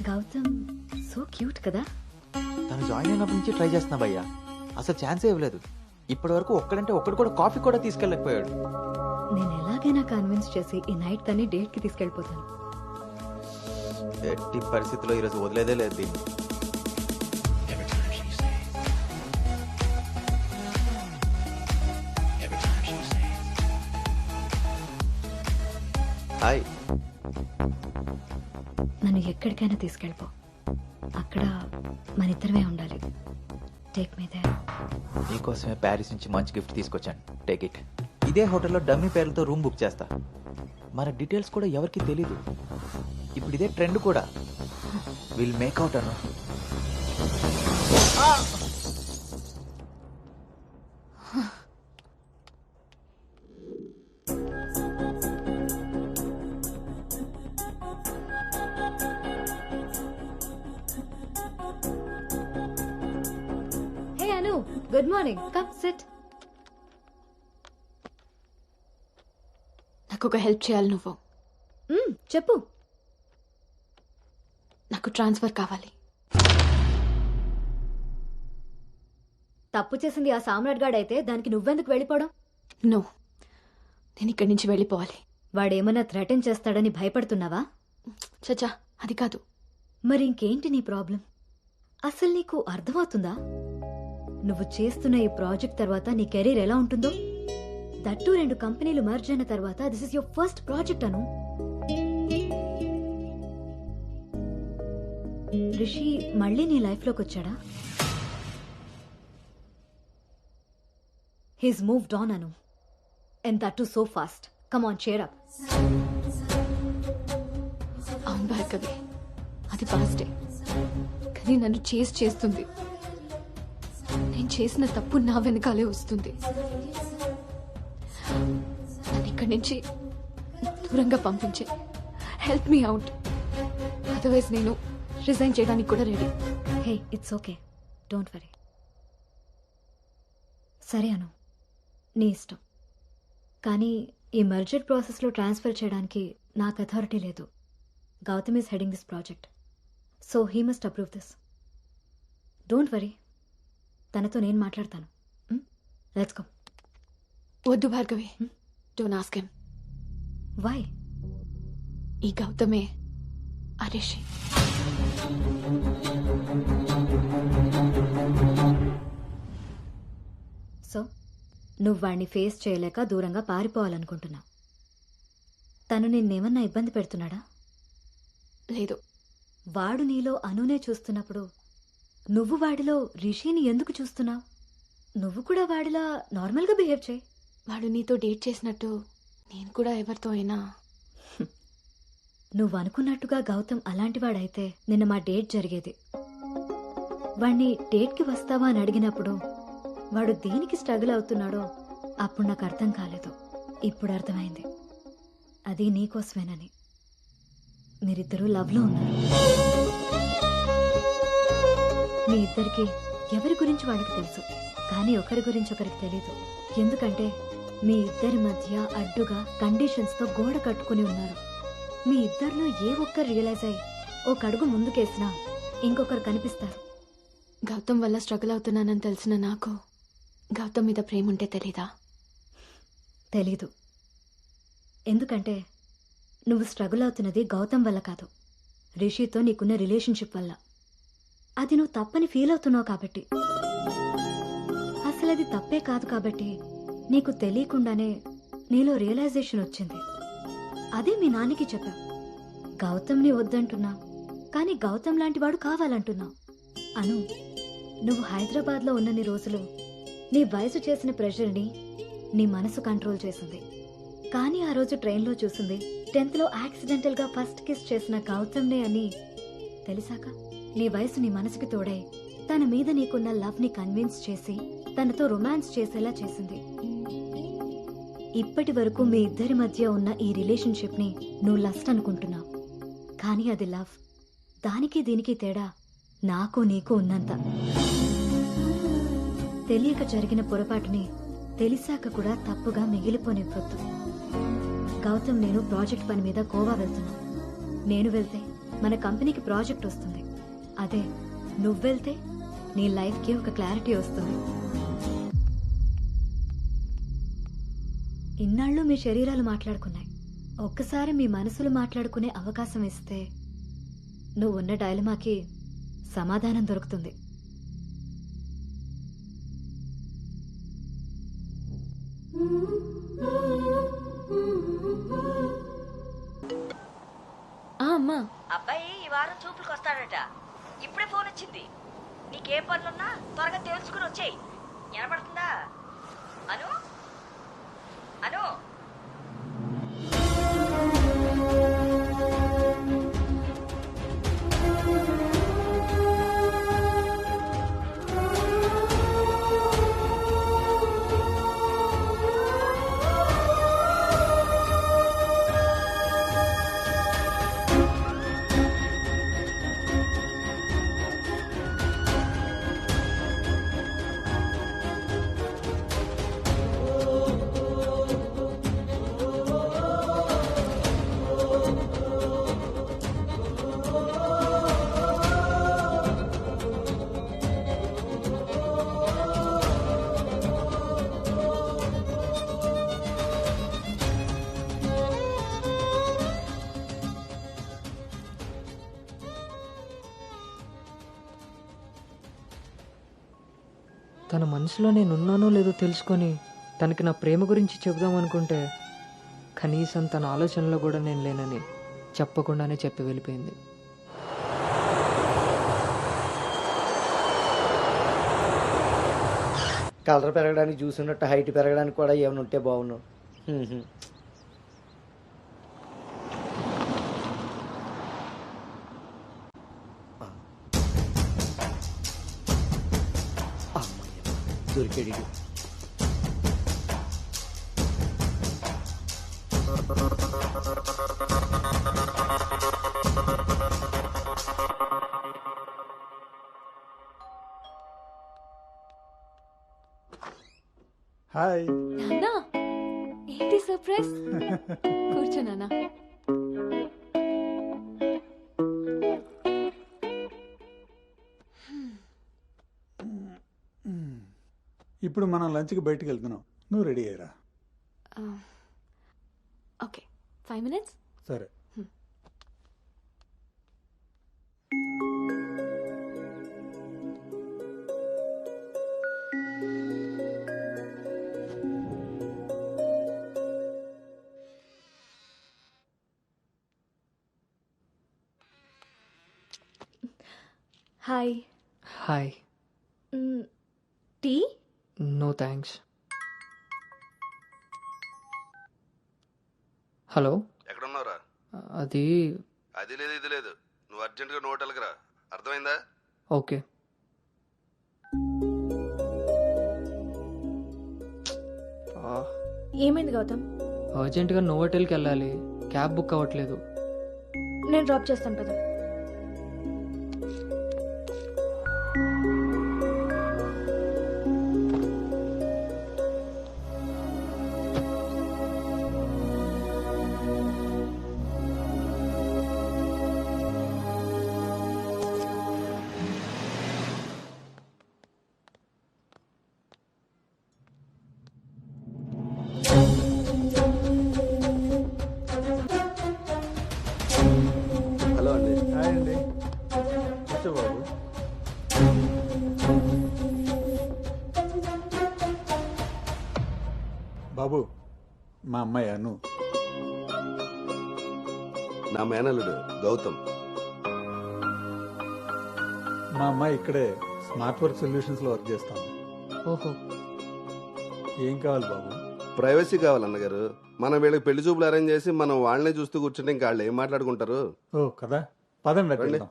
Gautam so cute కదా. తను join అయినప్పటి నుంచి try చేస్తున్నా భయ్యా, అసలు ఛాన్సే ఇవ్వలేదు. ఇప్పటి వరకు ఒక్కడంటే ఒక్కడు కూడా కాఫీ కూడా తీసుకెళ్ళకపోయాడు. నేను ఎలాగైనా కన్విన్స్ చేసి ఈ నైట్ తన్ని డేట్ కి తీసుకెళ్ళిపోతాను. ఎట్టి పరిస్థితుల్లో ఈరోజు వదిలేదే లేదు దీన్ని. హాయ్. నన్ను ఎక్కడికైనా తీసుకెళ్ళిపో, అక్కడ మన ఇద్దరమే ఉండాలి. Take me there. నీకోసమే ప్యారిస్ నుంచి మంచి గిఫ్ట్ తీసుకొచ్చాను, టేక్ ఇట్. ఇదే హోటల్లో డమ్మీ పేర్లతో రూమ్ బుక్ చేస్తా. మన డీటెయిల్స్ కూడా ఎవరికి తెలీదు. ఇప్పుడు ఇదే ట్రెండ్ కూడా. Will make out Anu. Hey Anu, good morning. Come SIT. నాకు ఒక హెల్ప్ చేయాలి నువ్వు. చెప్పు. నాకు ట్రాన్స్ఫర్ కావాలి. తప్పు చేసింది ఆ సామ్రాట్ గాడైతే దానికి నువ్వెందుకు వెళ్ళిపోవడం? నో, నేను ఇక్కడి నుంచి వెళ్ళిపోవాలి. వాడేమన్నా థ్రెటన్ చేస్తాడని భయపడుతున్నావా? చచ్చా, అది కాదు. మరి ఇంకేంటి నీ ప్రాబ్లం? అసలు నీకు అర్థమవుతుందా నువ్వు చేస్తున్న ఈ ప్రాజెక్ట్ తర్వాత నీ కెరీర్ ఎలా ఉంటుందో? దట్టు 2 కంపెనీలు మర్జ్ అయిన తర్వాత this is your first project Anu. Rishi మళ్ళీ నీ లైఫ్ లోకి వచ్చాడా? He's moved on Anu, and that too so fast. Come on, cheer up. అవును భార్గవి, అది పాస్టే, కానీ నన్ను చేస్తుంది. నేను చేసిన తప్పు నా వెనకాలే వస్తుంది. నన్ను ఇక్కడి నుంచి దూరంగా పంపించే. హెల్ప్ మీ అవుట్, అదర్వైజ్ నేను రిజైన్ చేయడానికి కూడా ready. Hey, it's okay, don't worry. సరే అను, నీ ఇష్టం. కానీ ఈ మర్జర్ ప్రాసెస్లో ట్రాన్స్ఫర్ చేయడానికి నాకు అథారిటీ లేదు. Gautham is heading this project, so he must approve this. Don't worry, తనతో నేను మాట్లాడతాను. Let's go. వద్దు Bhargavi, don't ask him. Why? ఈ గౌతమే ఆ రిషి. సో నువ్వు వాడిని ఫేస్ చేయలేక దూరంగా పారిపోవాలనుకుంటున్నావు. తను నిన్నేమన్నా ఇబ్బంది పెడుతున్నాడా? లేదు. వాడు నీలో అనునే చూస్తున్నప్పుడు నువ్వు వాడిలో రిషిని ఎందుకు చూస్తున్నావు? నువ్వు కూడా వాడిలా నార్మల్గా బిహేవ్ చేయి. వాడు నీతో డేట్ చేసినట్టు నేను కూడా ఎవరితో అయినా. నువ్వు అనుకున్నట్టుగా గౌతమ్ అలాంటివాడైతే నిన్న మా డేట్ జరిగేది. వాణ్ణి డేట్కి వస్తావా అని అడిగినప్పుడు వాడు దేనికి స్ట్రగుల్ అవుతున్నాడో అప్పుడు నాకు అర్థం కాలేదు. ఇప్పుడు అర్థమైంది, అది నీకోసమేనని. మీరిద్దరూ లవ్లో ఉన్నారు. మీ ఇద్దరికి ఎవరి గురించి వాళ్ళకి తెలుసు, కానీ ఒకరి గురించి ఒకరికి తెలీదు. ఎందుకంటే మీ ఇద్దరి మధ్య అడ్డుగా కండిషన్స్తో గోడ కట్టుకుని ఉన్నారు. మీ ఇద్దరిలో ఏ ఒక్కరు రియలైజ్ అయ్యి ఒక అడుగు ముందుకేసినా ఇంకొకరు కనిపిస్తారు. గౌతమ్ వల్ల స్ట్రగుల్ అవుతున్నానని తెలిసిన నాకు గౌతమ్ మీద ప్రేమ ఉంటే తెలీదా? తెలీదు. ఎందుకంటే నువ్వు స్ట్రగుల్ అవుతున్నది గౌతమ్ వల్ల కాదు, రిషితో నీకున్న రిలేషన్షిప్ వల్ల. అది నువ్వు తప్పని ఫీల్ అవుతున్నావు కాబట్టి. అసలు అది తప్పే కాదు కాబట్టి నీకు తెలియకుండానే నీలో రియలైజేషన్ వచ్చింది. అదే మీ నాన్నకి చెప్పావు. గౌతమ్ని వద్దంటున్నావు, కానీ గౌతమ్ లాంటి వాడు కావాలంటున్నావు. అను, నువ్వు హైదరాబాద్లో ఉన్నన్ని రోజులు నీ వయసు చేసిన ప్రెషర్ని నీ మనసు కంట్రోల్ చేసింది. కానీ ఆ రోజు ట్రైన్లో చూసింది 10th లో యాక్సిడెంటల్గా ఫస్ట్ కిస్ చేసిన గౌతమ్నే అని తెలిసాక నీ వయసు నీ మనసుకి తోడై తన మీద నీకున్న లవ్ని కన్విన్స్ చేసి తనతో రొమాన్స్ చేసేలా చేసింది. ఇప్పటి వరకు మీ ఇద్దరి మధ్య ఉన్న ఈ రిలేషన్షిప్ని నువ్వు లస్ట్ అనుకుంటున్నావు, కానీ అది లవ్. దానికి దీనికి తేడా నాకు నీకు ఉన్నంత. తెలియక జరిగిన పొరపాటుని తెలిసాక కూడా తప్పుగా మిగిలిపోనివ్వద్దు. గౌతమ్ నేను ప్రాజెక్ట్ పని మీద గోవా వెళ్తున్నాం. నేను వెళ్తే మన కంపెనీకి ప్రాజెక్ట్ వస్తుంది. అదే నువ్వెళ్తే నీ లైఫ్కి ఒక క్లారిటీ వస్తుంది. ఇన్నాళ్ళు మీ శరీరాలు మాట్లాడుకున్నాయి. ఒక్కసారి మీ మనసులు మాట్లాడుకునే అవకాశం ఇస్తే నువ్వున్న డైలమాకి సమాధానం దొరుకుతుంది. అమ్మా, అబ్బాయి ఈ వారం చూపులకు వస్తాడట. ఇప్పుడే ఫోన్ వచ్చింది. నీకేం పనులున్నా త్వరగా తెలుసుకుని వచ్చేయి. వినపడుతుందా? అను అను తన మనసులో నేనున్నానో లేదో తెలుసుకొని తనకి నా ప్రేమ గురించి చెబుదాం అనుకుంటే కనీసం తన ఆలోచనలో కూడా నేను లేనని చెప్పకుండానే చెప్పి వెళ్ళిపోయింది. కలర్ పెరగడానికి చూసినట్టు హైట్ పెరగడానికి కూడా ఏమైనా ఉంటే బాగున్నావు. దొరికాడు. హాయ్. నాన్నా, ఏంటి సర్ప్రైజ్? కూర్చో నాన్న. ఇప్పుడు మనం లంచ్కి బయటికి వెళ్తున్నాం. నువ్వు రెడీ అయ్యరా. Okay, 5 minutes. సరే. Hi. Hi. Tea? No thanks. Hello, ఎక్కడున్నారా? అది అది లేదు ఇది లేదు. నువ్వు అర్జెంటుగా నువ్వు హోటల్కి రా. అర్థమైందా? ఓకే. ఏమైంది గౌతమ్? అర్జెంటుగా నోవోటెల్కి వెళ్ళాలి. క్యాబ్ బుక్ అవ్వట్లేదు. నేను డ్రాప్ చేస్తాను కదా. హలో అండి. హాయ్ అండి. కూర్చో బాబు. బాబు, మా అమ్మాయి అను. నా మేనల్లుడు గౌతమ్. మా అమ్మాయి ఇక్కడే స్మార్ట్ వర్క్ సొల్యూషన్స్ లో వర్క్ చేస్తాం. ఓహో. ఏం కావాలి బాబు? ప్రైవసీ కావాలన్నగారు. మనం వీళ్ళకి పెళ్లి చూపులు అరేంజ్ చేసి మనం వాళ్ళనే చూస్తూ కూర్చుంటే ఇంకా వాళ్ళు ఏం మాట్లాడుకుంటారు? ఓ కదా, పదండి రండి. వెళ్దాం.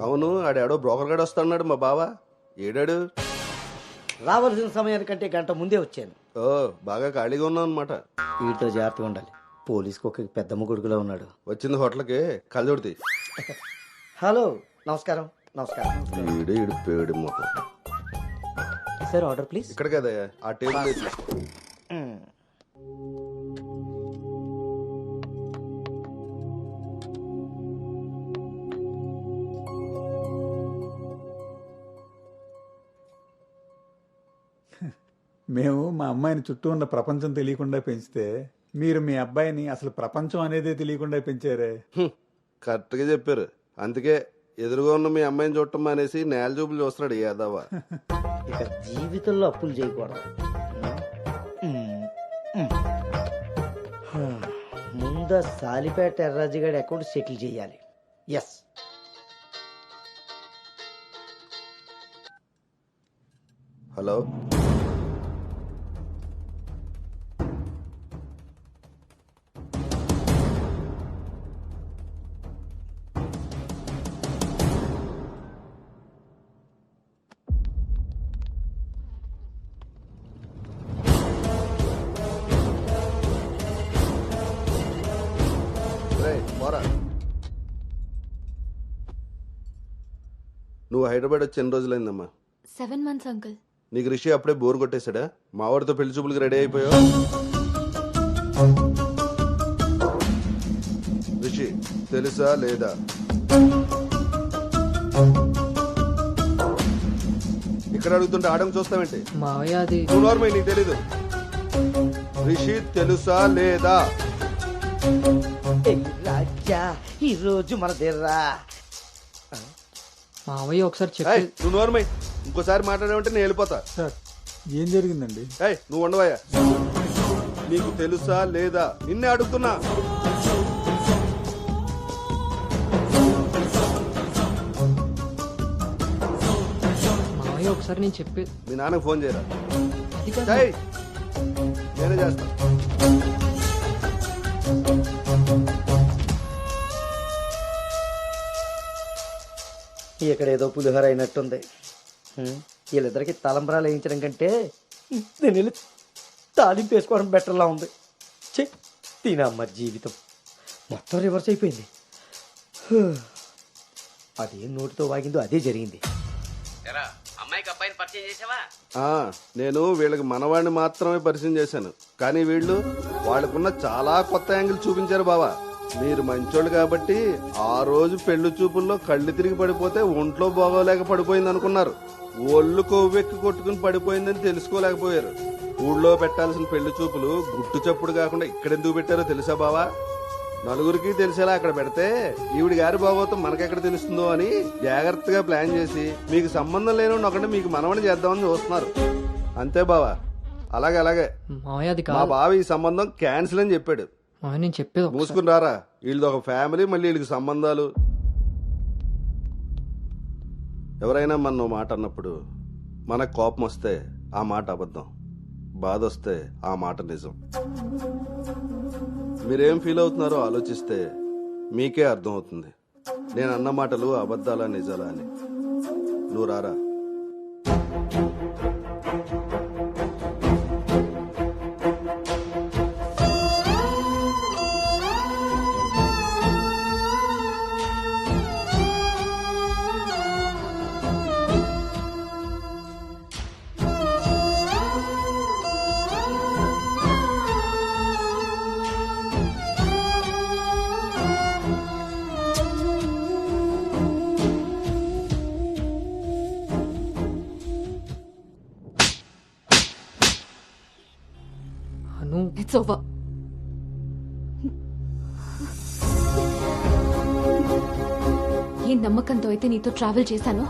అవును, ఆడాడో బ్రోకర్ గడు వస్తున్నాడు మా బావ. ఏడాడు? రావాల్సిన సమయానికంటే గంట ముందే వచ్చాను. ఓ, బాగా ఖాళీగా ఉన్నావు అనమాట. వీటితో జాగ్రత్తగా ఉండాలి. పోలీస్కి ఒక పెద్దమ్మ కొడుకులా ఉన్నాడు. వచ్చింది హోటల్కి కళ్ళజోడితే. హలో, నమస్కారం. నమస్కారం. ఈడు పేడి మొహం. Sir order please. ఇక్కడ కదా ఆ టేబుల్ వేసి. మేము మా అమ్మాయిని చుట్టూ ఉన్న ప్రపంచం తెలియకుండా పెంచితే మీరు మీ అబ్బాయిని అసలు ప్రపంచం అనేదే తెలియకుండా పెంచారే. కరెక్ట్గా చెప్పారు. అందుకే ఎదురుగా ఉన్న మీ అమ్మాయిని చూడటం అనేసి నేల చూపులు చూస్తున్నాడు యాదవ. ఇక జీవితంలో అప్పులు చేయకూడదు. ముందు సాలిపేట ఎర్రాజుగాడి అకౌంట్ సెటిల్ చేయాలి. ఎస్. హలో, నువ్వు హైదరాబాద్ వచ్చి ఎన్ని రోజులైందమ్మా? 7 months, అంకుల్. నీకు రిషి అప్పుడే బోర్ కొట్టేశాడా? మా వాడితో పెళ్లి చూపులకి రెడీ అయిపోయావు. రిషి తెలుసా లేదా? ఇక్కడ అడుగుతుంటే ఆడం చూస్తావేంటి? మావయ్య అది నువ్వు నార్మల్, నీకు తెలీదు. రిషి తెలుసా లేదా? రాజా ఈ రోజు మన దేర్రా. మావయ్య ఒకసారి చెప్పి. నువ్వు నార్మల్, ఇంకోసారి మాట్లాడావంటే నేను వెళ్ళిపోతా. సార్ ఏం జరిగిందండి? నువ్వు ఉండవయ్యా. నీకు తెలుసా లేదా? నిన్నే అడుగుతున్నా. మావయ్య ఒకసారి నేను చెప్పి. మీ నాన్నకు ఫోన్ చేయరా? నేనే చేస్తా. ఇక్కడ ఏదో పులిహోర అయినట్టుంది. వీళ్ళిద్దరికి తలంబరాలు వేయించడం కంటే నేను వెళ్ళి తాలింపు వేసుకోవడం బెటర్లా ఉంది. తినమ్మ జీవితం మొత్తం రివర్స్ అయిపోయింది. అదేం నోటితో వాగిందో అదే జరిగింది. అమ్మాయికి అబ్బాయిని పరిచయం చేసావా? నేను వీళ్ళకి మనవాడిని మాత్రమే పరిచయం చేశాను, కానీ వీళ్ళు వాళ్ళకున్న చాలా కొత్త యాంగిల్ చూపించారు బావా. మీరు మంచోళ్ళు కాబట్టి ఆ రోజు పెళ్లి చూపుల్లో కళ్ళు తిరిగి పడిపోతే ఒంట్లో బాగోలేక పడిపోయింది అనుకున్నారు. ఒళ్ళు కొవ్వెక్కి కొట్టుకుని పడిపోయిందని తెలుసుకోలేకపోయారు. ఊళ్ళో పెట్టాల్సిన పెళ్లి చూపులు గుట్టు చప్పుడు కాకుండా ఇక్కడెందుకు పెట్టారో తెలుసా బావా? నలుగురికి తెలిసేలా అక్కడ పెడితే ఈవిడి గారి బాగోతం మనకెక్కడ తెలుస్తుందో అని జాగ్రత్తగా ప్లాన్ చేసి మీకు సంబంధం లేని ఒకటి మీకు మనవని చేద్దామని చూస్తున్నారు. అంతే బావా. అలాగే మా బావ ఈ సంబంధం క్యాన్సిల్ అని చెప్పాడు. నేను చెప్పేది మూసుకుని రారా. వీళ్ళది ఒక ఫ్యామిలీ, మళ్ళీ వీళ్ళకి సంబంధాలు. ఎవరైనా మన మాట అన్నప్పుడు మనకు కోపం వస్తే ఆ మాట అబద్ధం, బాధ వస్తే ఆ మాట నిజం. మీరేం ఫీల్ అవుతున్నారో ఆలోచిస్తే మీకే అర్థం అవుతుంది నేను అన్న మాటలు అబద్ధాలా నిజాలా అని. నువ్వు రారా. It's over. ఏ నమ్మకంతో అయితే నీతో ట్రావెల్ చేశానో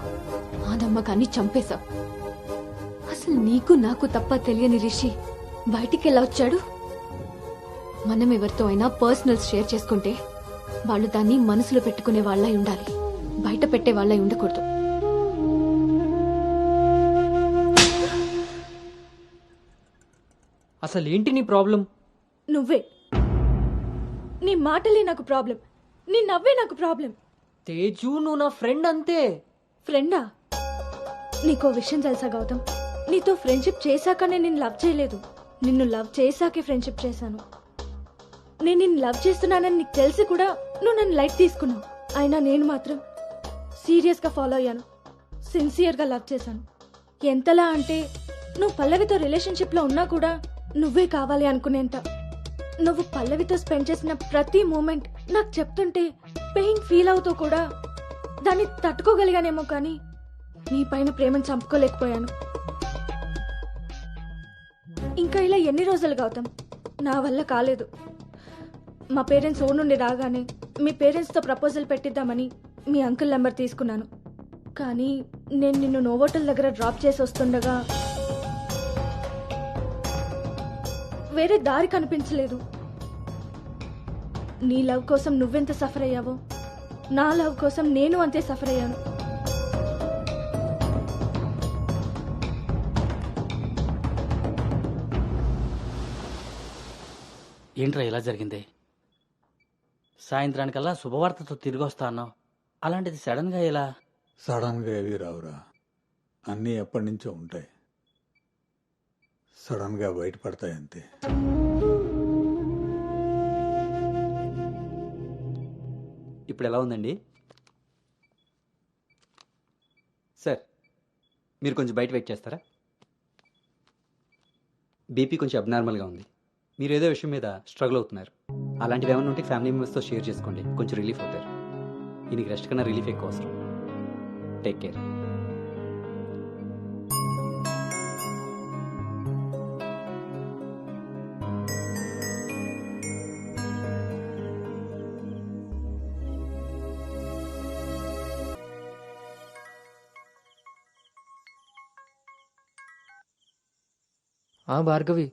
ఆ నమ్మకాన్ని చంపేశా. అసలు నీకు నాకు తప్ప తెలియని రిషి బయటికి ఎలా వచ్చాడు? మనం ఎవరితో అయినా పర్సనల్స్ షేర్ చేసుకుంటే వాళ్ళు దాన్ని మనసులో పెట్టుకునే వాళ్ళై ఉండాలి, బయట పెట్టే వాళ్ళై ఉండకూడదు. అసలు ఏంటి నీ ప్రాబ్లం? నువ్వే. నీ మాటలే నాకు ప్రాబ్లం, నీ నవ్వే నాకు ప్రాబ్లం. తేజు, నువ్వు నా ఫ్రెండ్ అంతే. ఫ్రెండా? నీకో విషయం తెలుసా గౌతమ్, నీతో ఫ్రెండ్షిప్ చేశాకనే నేను లవ్ చేయలేదు, నిన్ను లవ్ చేశాకే ఫ్రెండ్షిప్ చేశాను. నేను నిన్ను లవ్ చేస్తున్నానని నీకు తెలిసి కూడా నువ్వు నన్ను లైట్ తీసుకున్నావు. అయినా నేను మాత్రం సీరియస్గా ఫాలో అయ్యాను, సిన్సియర్గా లవ్ చేశాను. ఎంతలా అంటే నువ్వు పల్లవితో రిలేషన్షిప్లో ఉన్నా కూడా నువ్వే కావాలి అనుకునేంత. నువ్వు పల్లవితో స్పెండ్ చేసిన ప్రతి మూమెంట్ నాకు చెప్తుంటే పెయిన్ ఫీల్ అవుతూ కూడా దాన్ని తట్టుకోగలిగానేమో, కానీ నీ పైన ప్రేమను చంపుకోలేకపోయాను. ఇంకా ఇలా ఎన్ని రోజులు గౌతమ్? నా వల్ల కాలేదు. మా పేరెంట్స్ ఊరు నుండి రాగానే మీ పేరెంట్స్తో ప్రపోజల్ పెట్టిద్దామని మీ అంకుల్ నెంబర్ తీసుకున్నాను. కానీ నేను నిన్ను నోవోటల్ దగ్గర డ్రాప్ చేసి వస్తుండగా వేరే దారి కనిపించలేదు. నీ లవ్ కోసం నువ్వెంత సఫర్ అయ్యావో నా లవ్ కోసం నేను అంతే సఫర్ అయ్యాను. ఏంట్రా ఇలా జరిగింది? సాయంత్రానికల్లా శుభవార్తతో తిరిగి వస్తా అన్నావు, అలాంటిది సడన్గా ఎలా? సడన్గా ఏవి రావురా, అన్నీ ఎప్పటి నుంచో ఉంటాయి. సడన్గా బయటపడతాయి అంతే. ఇప్పుడు ఎలా ఉందండి సార్? మీరు కొంచెం బయట వెయిట్ చేస్తారా? బీపీ కొంచెం అబ్నార్మల్గా ఉంది. మీరు ఏదో విషయం మీద స్ట్రగుల్ అవుతున్నారు. అలాంటివి ఏమైనా ఉంటే ఫ్యామిలీ మెంబర్స్తో షేర్ చేసుకోండి, కొంచెం రిలీఫ్ అవుతారు. ఈయనకి రెస్ట్ కన్నా రిలీఫ్ ఎక్కువ అవసరం. Take care. భార్గవి,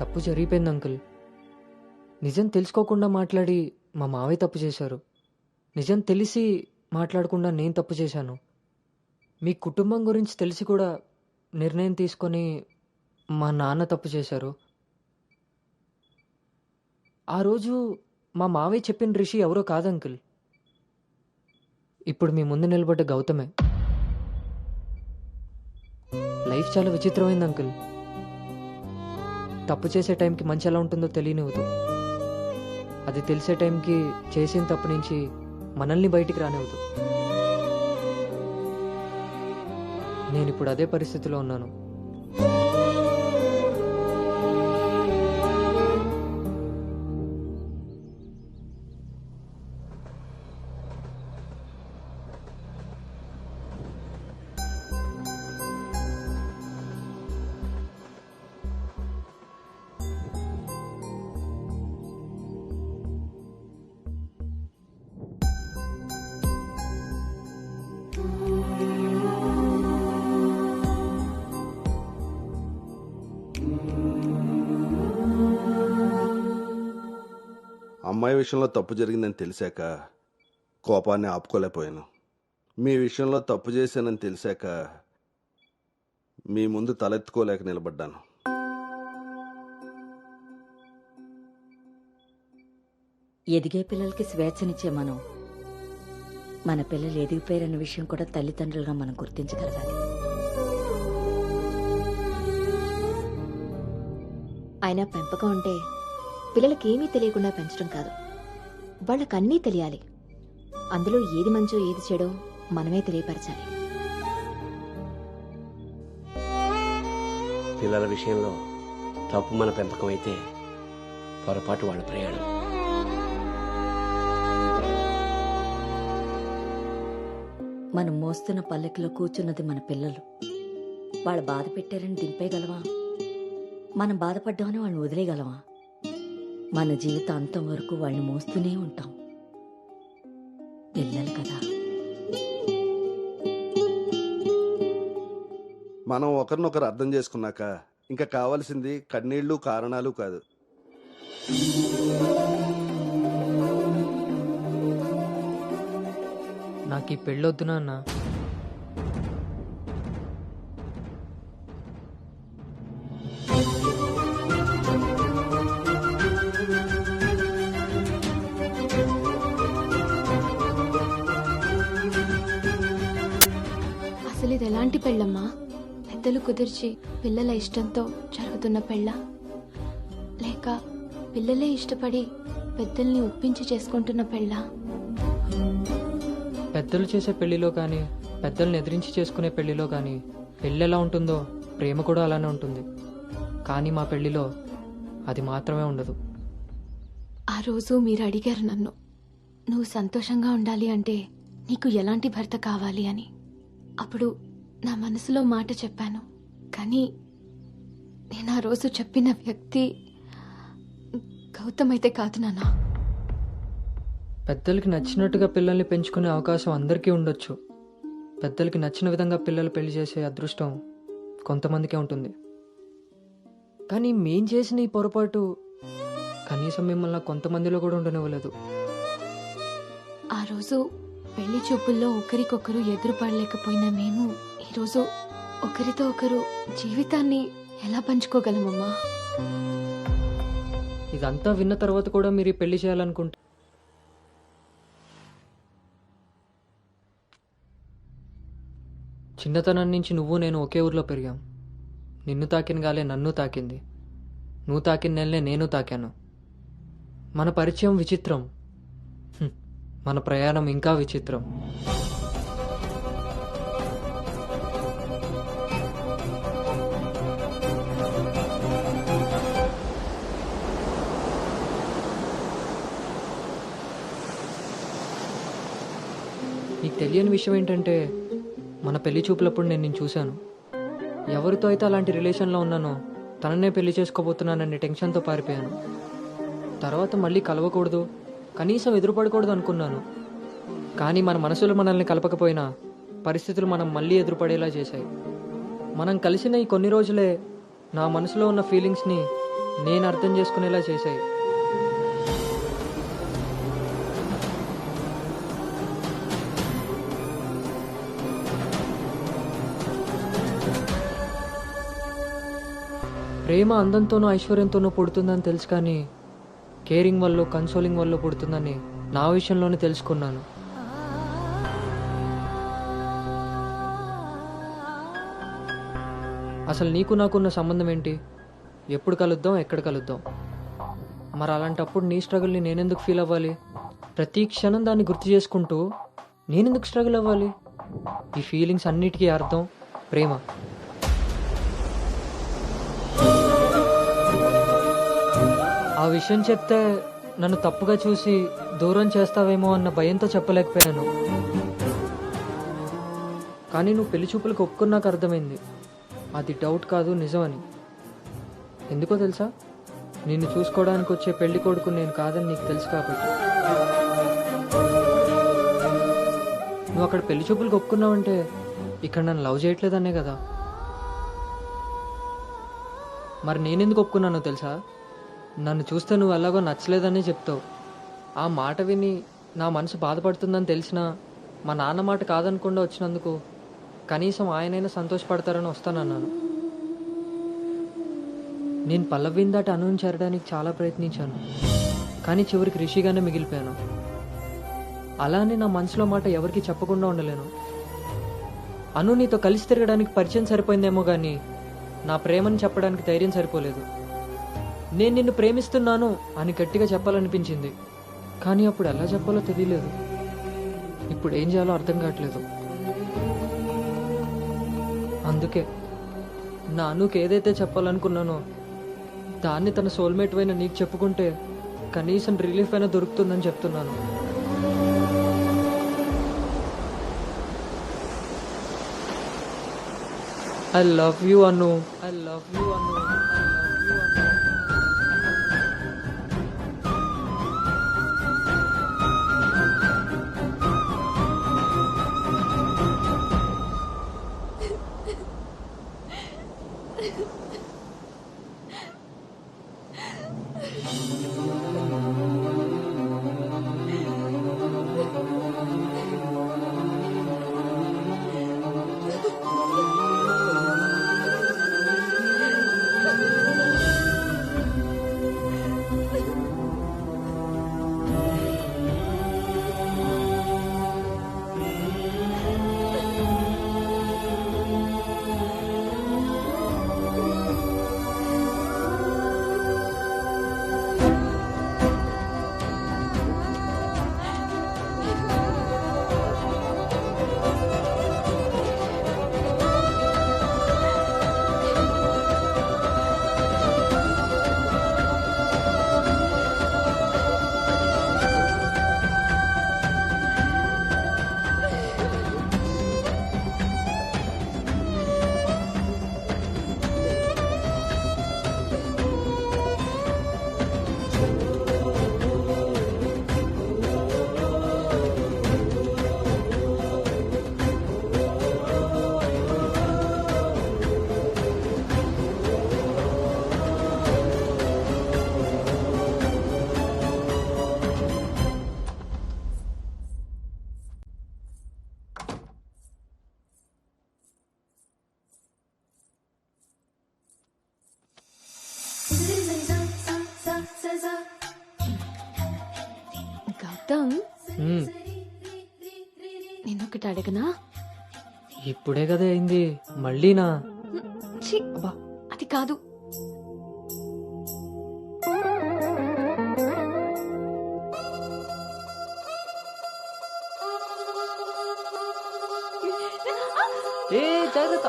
తప్పు జరిగిపోయింది అంకుల్. నిజం తెలుసుకోకుండా మాట్లాడి మా మావయ్య తప్పు చేశారు. నిజం తెలిసి మాట్లాడకుండా నేను తప్పు చేశాను. మీ కుటుంబం గురించి తెలిసి కూడా నిర్ణయం తీసుకొని మా నాన్న తప్పు చేశారు. ఆ రోజు మా మావయ్య చెప్పిన రిషి ఎవరో కాదు అంకుల్, ఇప్పుడు మీ ముందు నిలబడ్డ గౌతమే. లైఫ్ చాలా విచిత్రమైంది అంకుల్. తప్పు చేసే టైంకి మంచి ఎలా ఉంటుందో తెలియనివ్వదు. అది తెలిసే టైంకి చేసిన తప్పు నుంచి మనల్ని బయటికి రానివ్వదు. నేను ఇప్పుడు అదే పరిస్థితిలో ఉన్నాను. అమ్మాయి విషయంలో తప్పు జరిగిందని తెలిసాక కోపాన్ని ఆపుకోలేకపోయాను. మీ విషయంలో తప్పు చేశానని తెలిసాక మీ ముందు తలెత్తుకోలేక నిలబడ్డాను. ఎదిగే పిల్లలకి స్వేచ్ఛనిచ్చే మనం మన పిల్లలు ఎదిగిపోయారన్న విషయం కూడా తల్లిదండ్రులుగా మనం గుర్తించగలగాలి. అయినా పెంపకం అంటే పిల్లలకి ఏమీ తెలియకుండా పెంచడం కాదు, వాళ్ళకన్నీ తెలియాలి. అందులో ఏది మంచో ఏది చెడో మనమే తెలియపరచాలి. పిల్లల విషయంలో తప్పు మన పెంపకం అయితే పొరపాటు వాళ్ళ ప్రయాణం. మనం మోస్తున్న పల్లెకిలో కూర్చున్నది మన పిల్లలు. వాళ్ళు బాధ పెట్టారని దింపేయగలవా? మనం బాధపడ్డామని వాళ్ళని వదిలేయగలవా? మన జీవితాంతం వరకు వాళ్ళని మోస్తూనే ఉంటాం. పిల్లలు కదా. మనం ఒకరినొకరు అర్థం చేసుకున్నాక ఇంకా కావాల్సింది కన్నీళ్లు కారణాలు కాదు. నాకు ఈ పెళ్ళొద్దు నాన్న. అసలు ఇది ఎలాంటి పెళ్ళమ్మా? పెద్దలు కుదిర్చి పిల్లల ఇష్టంతో జరుగుతున్న పెళ్ళ, లేక పిల్లలే ఇష్టపడి పెద్దల్ని ఒప్పించి చేసుకుంటున్న పెళ్ళ? పెద్దలు చేసే పెళ్లిలో కానీ పెద్దల్ని ఎదిరించి చేసుకునే పెళ్లిలో కానీ పెళ్ళి ఎలా ఉంటుందో ప్రేమ కూడా అలానే ఉంటుంది. కానీ మా పెళ్లిలో అది మాత్రమే ఉండదు. ఆ రోజు మీరు అడిగారు నన్ను, నువ్వు సంతోషంగా ఉండాలి అంటే నీకు ఎలాంటి భర్త కావాలి అని. అప్పుడు నా మనసులో మాట చెప్పాను. కానీ నేను ఆ రోజు చెప్పిన వ్యక్తి గౌతమ్ అయితే కాదు నాన్న. పెద్దలకి నచ్చినట్టుగా పిల్లల్ని పెంచుకునే అవకాశం అందరికీ ఉండొచ్చు. పెద్దలకి నచ్చిన విధంగా పిల్లలు పెళ్లి చేసే అదృష్టం కొంతమందికే ఉంటుంది. కానీ మేం చేసిన ఈ పొరపాటు కనీసం మిమ్మల్ని కొంతమందిలో కూడా ఉండనివ్వలేదు. ఆ రోజు పెళ్లి చూపుల్లో ఒకరికొకరు ఎదురుపడలేకపోయినా మేము ఈరోజు ఒకరితో ఒకరు జీవితాన్ని ఎలా పంచుకోగలమమ్మా? ఇదంతా విన్న తర్వాత కూడా మీరు ఈ పెళ్లి చేయాలనుకుంటే చిన్నతనం నుంచి నువ్వు నేను ఒకే ఊర్లో పెరిగాం. నిన్ను తాకిన గాలే నన్ను తాకింది, నువ్వు తాకిన నెలనే నేను తాకాను. మన పరిచయం విచిత్రం, మన ప్రయాణం ఇంకా విచిత్రం. నీకు తెలియని విషయం ఏంటంటే మన పెళ్లి చూపులప్పుడు నేను నిన్ను చూశాను. ఎవరితో అయితే అలాంటి రిలేషన్లో ఉన్నానో తననే పెళ్లి చేసుకోబోతున్నానని టెన్షన్తో పారిపోయాను. తర్వాత మళ్ళీ కలవకూడదు, కనీసం ఎదురుపడకూడదు అనుకున్నాను. కానీ మన మనసులు మనల్ని కలపకపోయినా పరిస్థితులు మనం మళ్ళీ ఎదురుపడేలా చేశాయి. మనం కలిసిన ఈ కొన్ని రోజులే నా మనసులో ఉన్న ఫీలింగ్స్ని నేను అర్థం చేసుకునేలా చేశాయి. ప్రేమ అందంతోనూ ఐశ్వర్యంతోనూ పుడుతుందని తెలుసు, కానీ కేరింగ్ వల్ల కన్సోలింగ్ వల్ల పుడుతుందని నా విషయంలోనే తెలుసుకున్నాను. అసలు నీకు నాకున్న సంబంధం ఏంటి? ఎప్పుడు కలుద్దాం, ఎక్కడ కలుద్దాం? మరి అలాంటప్పుడు నీ స్ట్రగుల్ని నేనెందుకు ఫీల్ అవ్వాలి? ప్రతి క్షణం దాన్ని గుర్తు చేసుకుంటూ నేనెందుకు స్ట్రగుల్ అవ్వాలి? ఈ ఫీలింగ్స్ అన్నిటికీ అర్థం ప్రేమ. ఆ విషయం చెప్తే నన్ను తప్పుగా చూసి దూరం చేస్తావేమో అన్న భయంతో చెప్పలేకపోయాను. కానీ నువ్వు పెళ్లి చూపులకు ఒప్పుకున్నాక అర్థమైంది అది డౌట్ కాదు, నిజమని. ఎందుకో తెలుసా? నిన్ను చూసుకోవడానికి వచ్చే పెళ్లి కొడుకు నేను కాదని నీకు తెలుసు కాబట్టి. నువ్వు అక్కడ పెళ్లి చూపులకు ఒప్పుకున్నావంటే ఇక్కడ నన్ను లవ్ చేయట్లేదనే కదా. మరి నేనెందుకు ఒప్పుకున్నానో తెలుసా? నన్ను చూస్తే నువ్వు ఎలాగో నచ్చలేదని చెప్తావు. ఆ మాట విని నా మనసు బాధపడుతుందని తెలిసినా మా నాన్న మాట కాదనకుండా వచ్చినందుకు కనీసం ఆయనైనా సంతోషపడతారని వస్తానన్నాను. నేను పల్లవిని దాటి అనుని చేరడానికి చాలా ప్రయత్నించాను, కానీ చివరికి రిషిగానే మిగిలిపోయాను. అలానే నా మనసులో మాట ఎవరికి చెప్పకుండా ఉండలేను. అను నీతో కలిసి తిరగడానికి పరిచయం సరిపోయిందేమో కానీ నా ప్రేమని చెప్పడానికి ధైర్యం సరిపోలేదు. నేను నిన్ను ప్రేమిస్తున్నాను అని గట్టిగా చెప్పాలనిపించింది, కానీ అప్పుడు ఎలా చెప్పాలో తెలియలేదు. ఇప్పుడు ఏం చేయాలో అర్థం కావట్లేదు. అందుకే నా అనుకు ఏదైతే చెప్పాలనుకున్నానో దాన్ని తన సోల్మేట్ అయిన నీకు చెప్పుకుంటే కనీసం రిలీఫ్ అయినా దొరుకుతుందని చెప్తున్నాను. I love you Anu. I love you Anu. Gautham, నేనొకటి అడగనా? ఇప్పుడే కదా అయింది, మళ్ళీనా? ఛీ, అది కాదు. ఏ జాగ్రత్త.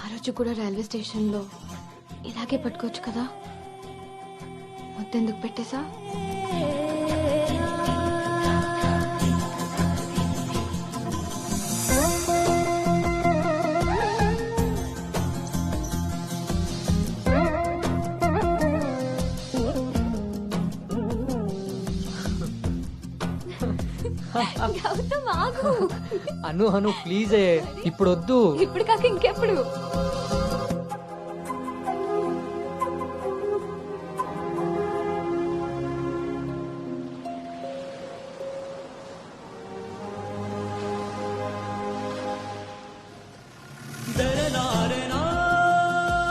ఆ రోజు కూడా రైల్వే స్టేషన్లో ఇలాగే పట్టుకోవచ్చు కదా, ముద్దెందుకు పెట్టేశా? అను ప్లీజ్ ఇప్పుడు వద్దు. ఇప్పుడు కాక ఇంకెప్పుడు?